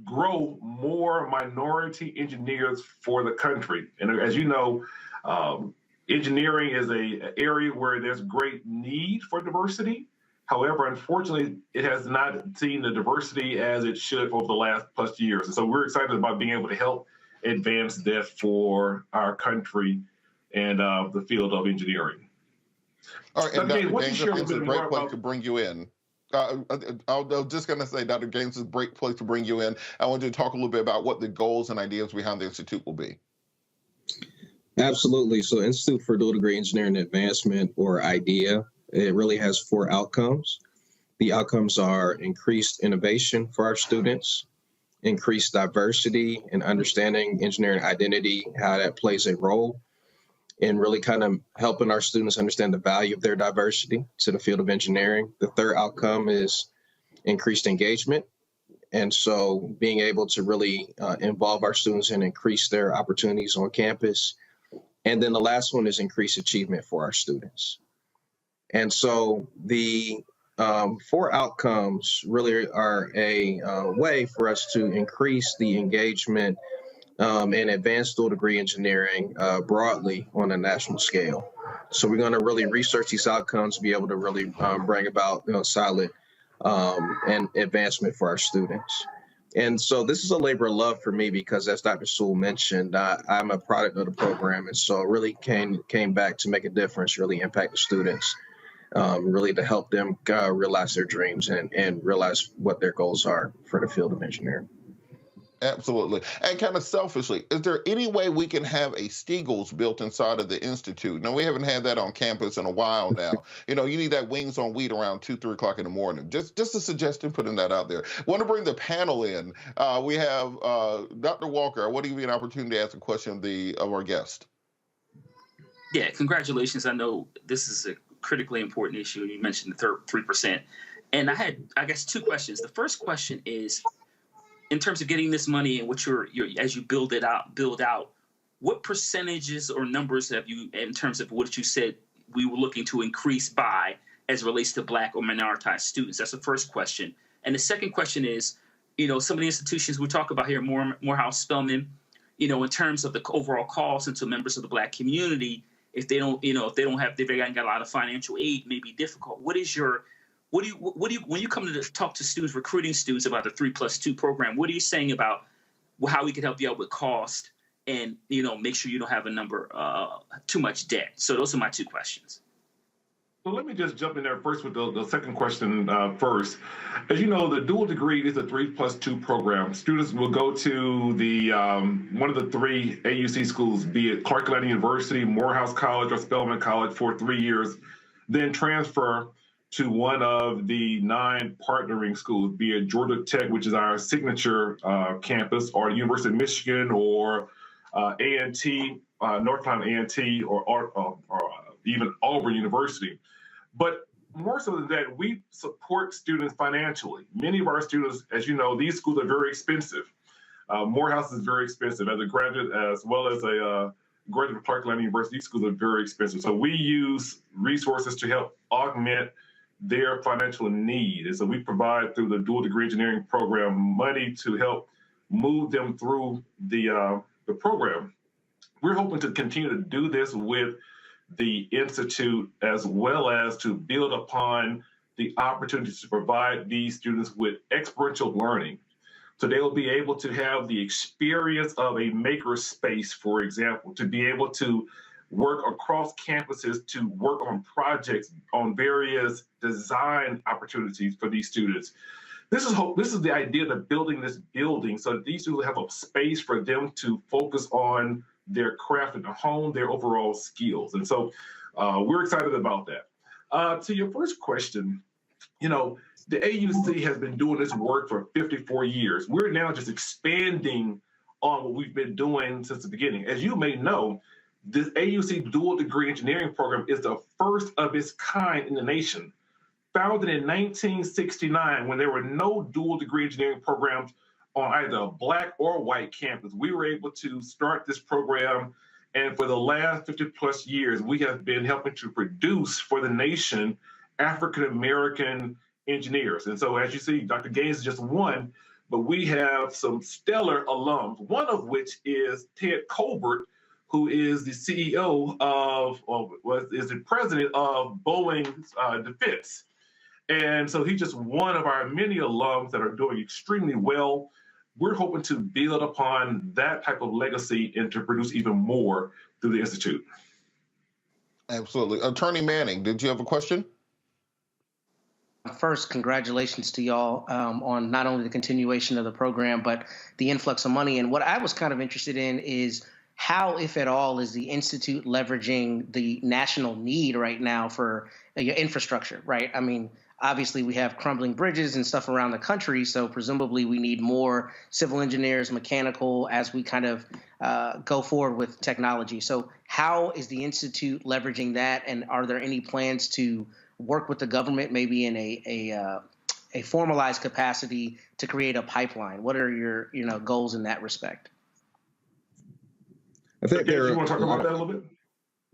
grow more minority engineers for the country. And as you know, engineering is an area where there's great need for diversity. However, unfortunately, it has not seen the diversity as it should over the last plus years. And so we're excited about being able to help advance that for our country and the field of engineering. All right, and Dr. Gaines, it's a great place to bring you in. I was just going to say, Dr. Gaines, is a great place to bring you in. I want you to talk a little bit about what the goals and ideas behind the Institute will be. Absolutely. So Institute for Dual Degree Engineering Advancement, or IDEA, it really has 4 outcomes. The outcomes are increased innovation for our students, increased diversity and understanding engineering identity, how that plays a role in really kind of helping our students understand the value of their diversity to the field of engineering. The third outcome is increased engagement. And so being able to really involve our students and increase their opportunities on campus. And then the last one is increased achievement for our students. And so the 4 outcomes really are a way for us to increase the engagement in advanced dual degree engineering broadly on a national scale. So we're going to really research these outcomes, be able to really bring about solid and advancement for our students. And so this is a labor of love for me because, as Dr. Sewell mentioned, I'm a product of the program. And so it really came back to make a difference, really impact the students, really to help them realize their dreams and realize what their goals are for the field of engineering. Absolutely. And kind of selfishly, is there any way we can have a Steagles built inside of the Institute? Now, we haven't had that on campus in a while now. You know, you need that wings on wheat around 2, 3 o'clock in the morning. Just a suggestion, putting that out there. Want to bring the panel in. We have Dr. Walker. I want to give you an opportunity to ask a question of our guest. Yeah, congratulations. I know this is a critically important issue. You mentioned the 3%. And I had, I guess, 2 questions. The first question is, in terms of getting this money and what you're as you build out, what percentages or numbers have you, in terms of what you said we were looking to increase by as it relates to Black or minoritized students? That's the first question. And the second question is, you know, some of the institutions we talk about here, Morehouse, Spelman, you know, in terms of the overall cost into members of the Black community, if they don't got a lot of financial aid, may be difficult. What do you, when you come to talk to students, recruiting students about the 3+2 program, what are you saying about how we can help you out with cost and, you know, make sure you don't have too much debt? So those are my 2 questions. So let me just jump in there first with the second question first. As you know, the dual degree is a 3+2 program. Students will go to the one of the 3 AUC schools, be it Clark Atlanta University, Morehouse College, or Spelman College for 3 years, then transfer to one of the 9 partnering schools, be it Georgia Tech, which is our signature campus, or University of Michigan, or A&T, North Carolina A&T, or even Auburn University. But more so than that, we support students financially. Many of our students, as you know, these schools are very expensive. Morehouse is very expensive. As a graduate, as well as a graduate of Clark Atlanta University, these schools are very expensive. So we use resources to help augment their financial need. And so we provide, through the dual degree engineering program, money to help move them through the program. We're hoping to continue to do this with the Institute, as well as to build upon the opportunities to provide these students with experiential learning. So they'll be able to have the experience of a maker space, for example, to be able to work across campuses, to work on projects, on various design opportunities for these students. This is the idea of building this building so that these students have a space for them to focus on their craft and to hone their overall skills. And so we're excited about that. To your first question, you know, the AUC has been doing this work for 54 years. We're now just expanding on what we've been doing since the beginning. As you may know, this AUC dual degree engineering program is the first of its kind in the nation. Founded in 1969, when there were no dual degree engineering programs on either a Black or white campus, we were able to start this program. And for the last 50+ years, we have been helping to produce for the nation African-American engineers. And so as you see, Dr. Gaines is just one, but we have some stellar alums, one of which is Ted Colbert, who is the CEO is the president of Boeing Defense. And so he's just one of our many alums that are doing extremely well. We're hoping to build upon that type of legacy and to produce even more through the Institute. Absolutely. Attorney Manning, did you have a question? First, congratulations to y'all on not only the continuation of the program, but the influx of money. And what I was kind of interested in is how, if at all, is the Institute leveraging the national need right now for your infrastructure, right? I mean, obviously, we have crumbling bridges and stuff around the country, so presumably we need more civil engineers, mechanical, as we kind of go forward with technology. So how is the Institute leveraging that, and are there any plans to work with the government, maybe in a formalized capacity, to create a pipeline? What are your goals in that respect? I think you want to talk about that a little bit?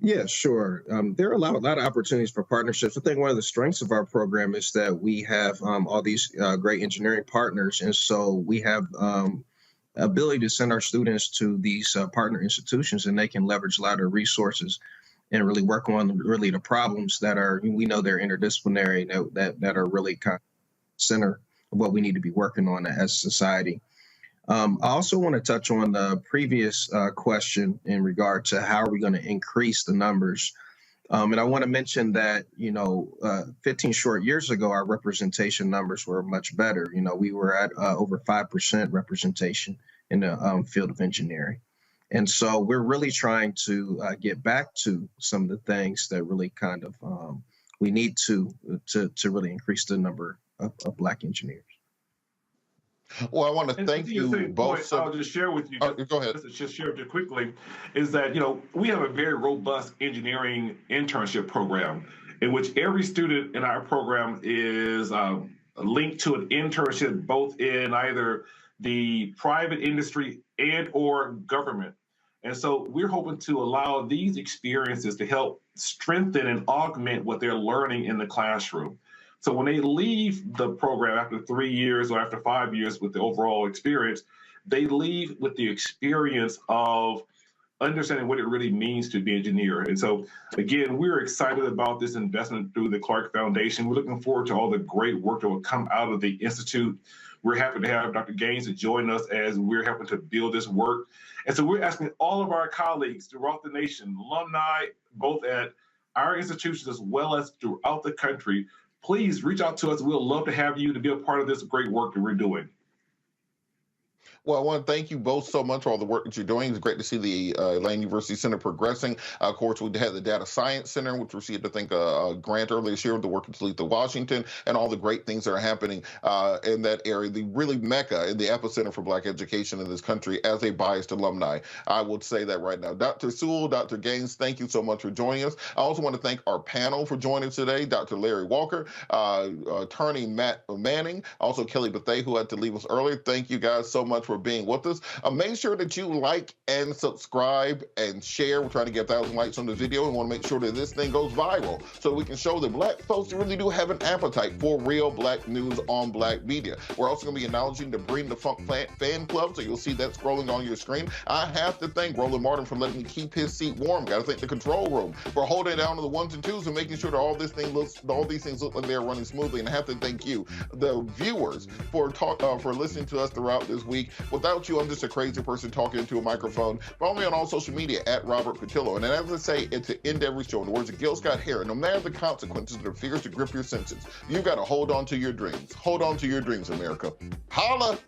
Yeah, sure. There are a lot of opportunities for partnerships. I think one of the strengths of our program is that we have all these great engineering partners. And so we have ability to send our students to these partner institutions, and they can leverage a lot of resources and really work on really the problems that are, we know they're interdisciplinary, that are really kind of center what we need to be working on as a society. I also want to touch on the previous question in regard to how are we going to increase the numbers. And I want to mention that, 15 short years ago, our representation numbers were much better. We were at over 5% representation in the field of engineering. And so we're really trying to get back to some of the things that really kind of we need to really increase the number of Black engineers. Well, I want to thank you both. I'll just share with you. Go ahead. Just share just quickly, is that we have a very robust engineering internship program in which every student in our program is linked to an internship both in either the private industry and or government. And so we're hoping to allow these experiences to help strengthen and augment what they're learning in the classroom. So when they leave the program after 3 years or after 5 years with the overall experience, they leave with the experience of understanding what it really means to be an engineer. And so, again, we're excited about this investment through the Clark Foundation. We're looking forward to all the great work that will come out of the Institute. We're happy to have Dr. Gaines to join us as we're helping to build this work. And so we're asking all of our colleagues throughout the nation, alumni, both at our institutions as well as throughout the country, please reach out to us. We'll love to have you to be a part of this great work that we're doing. Well, I want to thank you both so much for all the work that you're doing. It's great to see the Lane University Center progressing. Of course, we had the Data Science Center, which received, I think, a grant earlier this year with the work of Talitha Washington, and all the great things that are happening in that area, the really mecca and the epicenter for Black education in this country as a biased alumni. I would say that right now. Dr. Sewell, Dr. Gaines, thank you so much for joining us. I also want to thank our panel for joining us today, Dr. Larry Walker, attorney Matt Manning, also Kelly Bethay, who had to leave us earlier. Thank you guys so much for being with us. Make sure that you like and subscribe and share. We're trying to get 1,000 likes on the video and want to make sure that this thing goes viral so we can show that Black folks really do have an appetite for real Black news on Black media. We're also going to be acknowledging the Bring the Funk fan club, so you'll see that scrolling on your screen. I have to thank Roland Martin for letting me keep his seat warm. Got to thank the control room for holding it down to the ones and twos and making sure that all these things look like they're running smoothly. And I have to thank you, the viewers, for listening to us throughout this week. Without you, I'm just a crazy person talking into a microphone. Follow me on all social media at Robert Patillo. And then, as I say, it's to end every show in the words of Gil Scott-Heron, no matter the consequences that are fierce to grip your senses, you got to hold on to your dreams. Hold on to your dreams, America. Holla!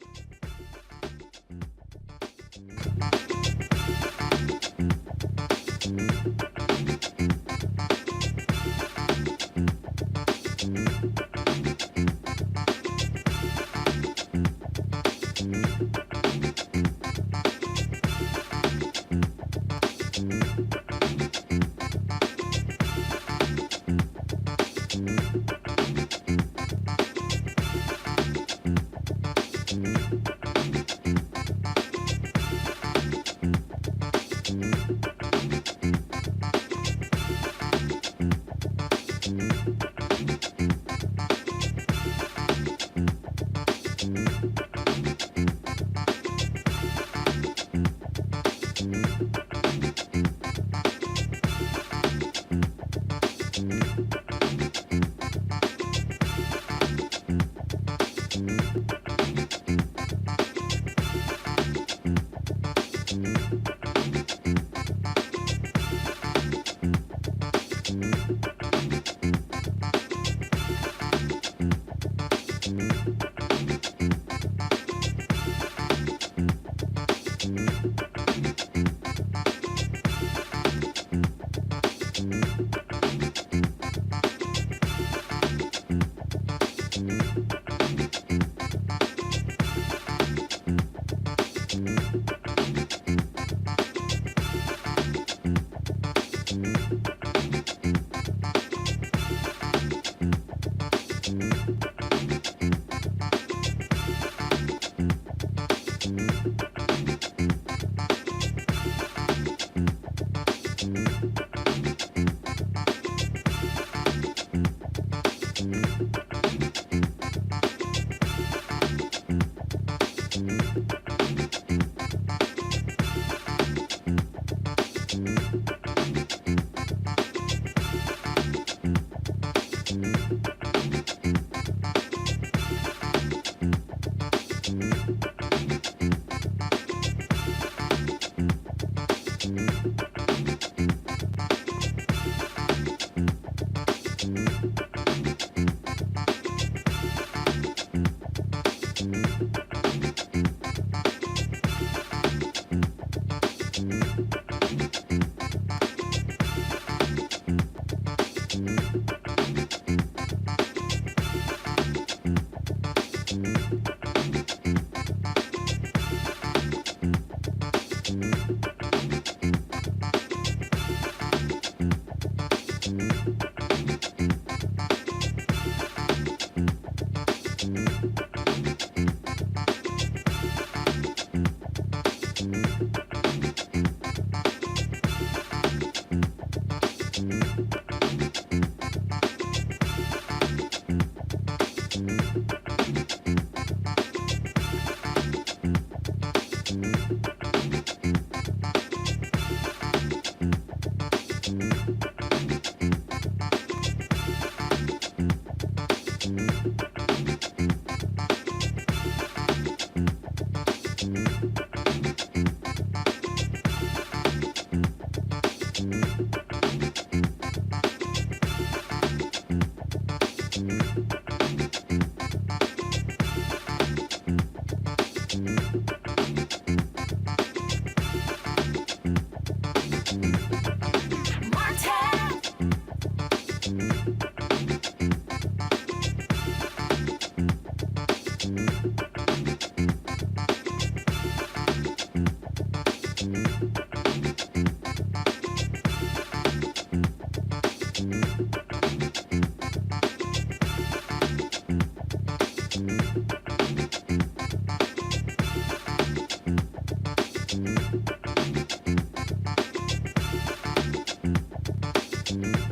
you.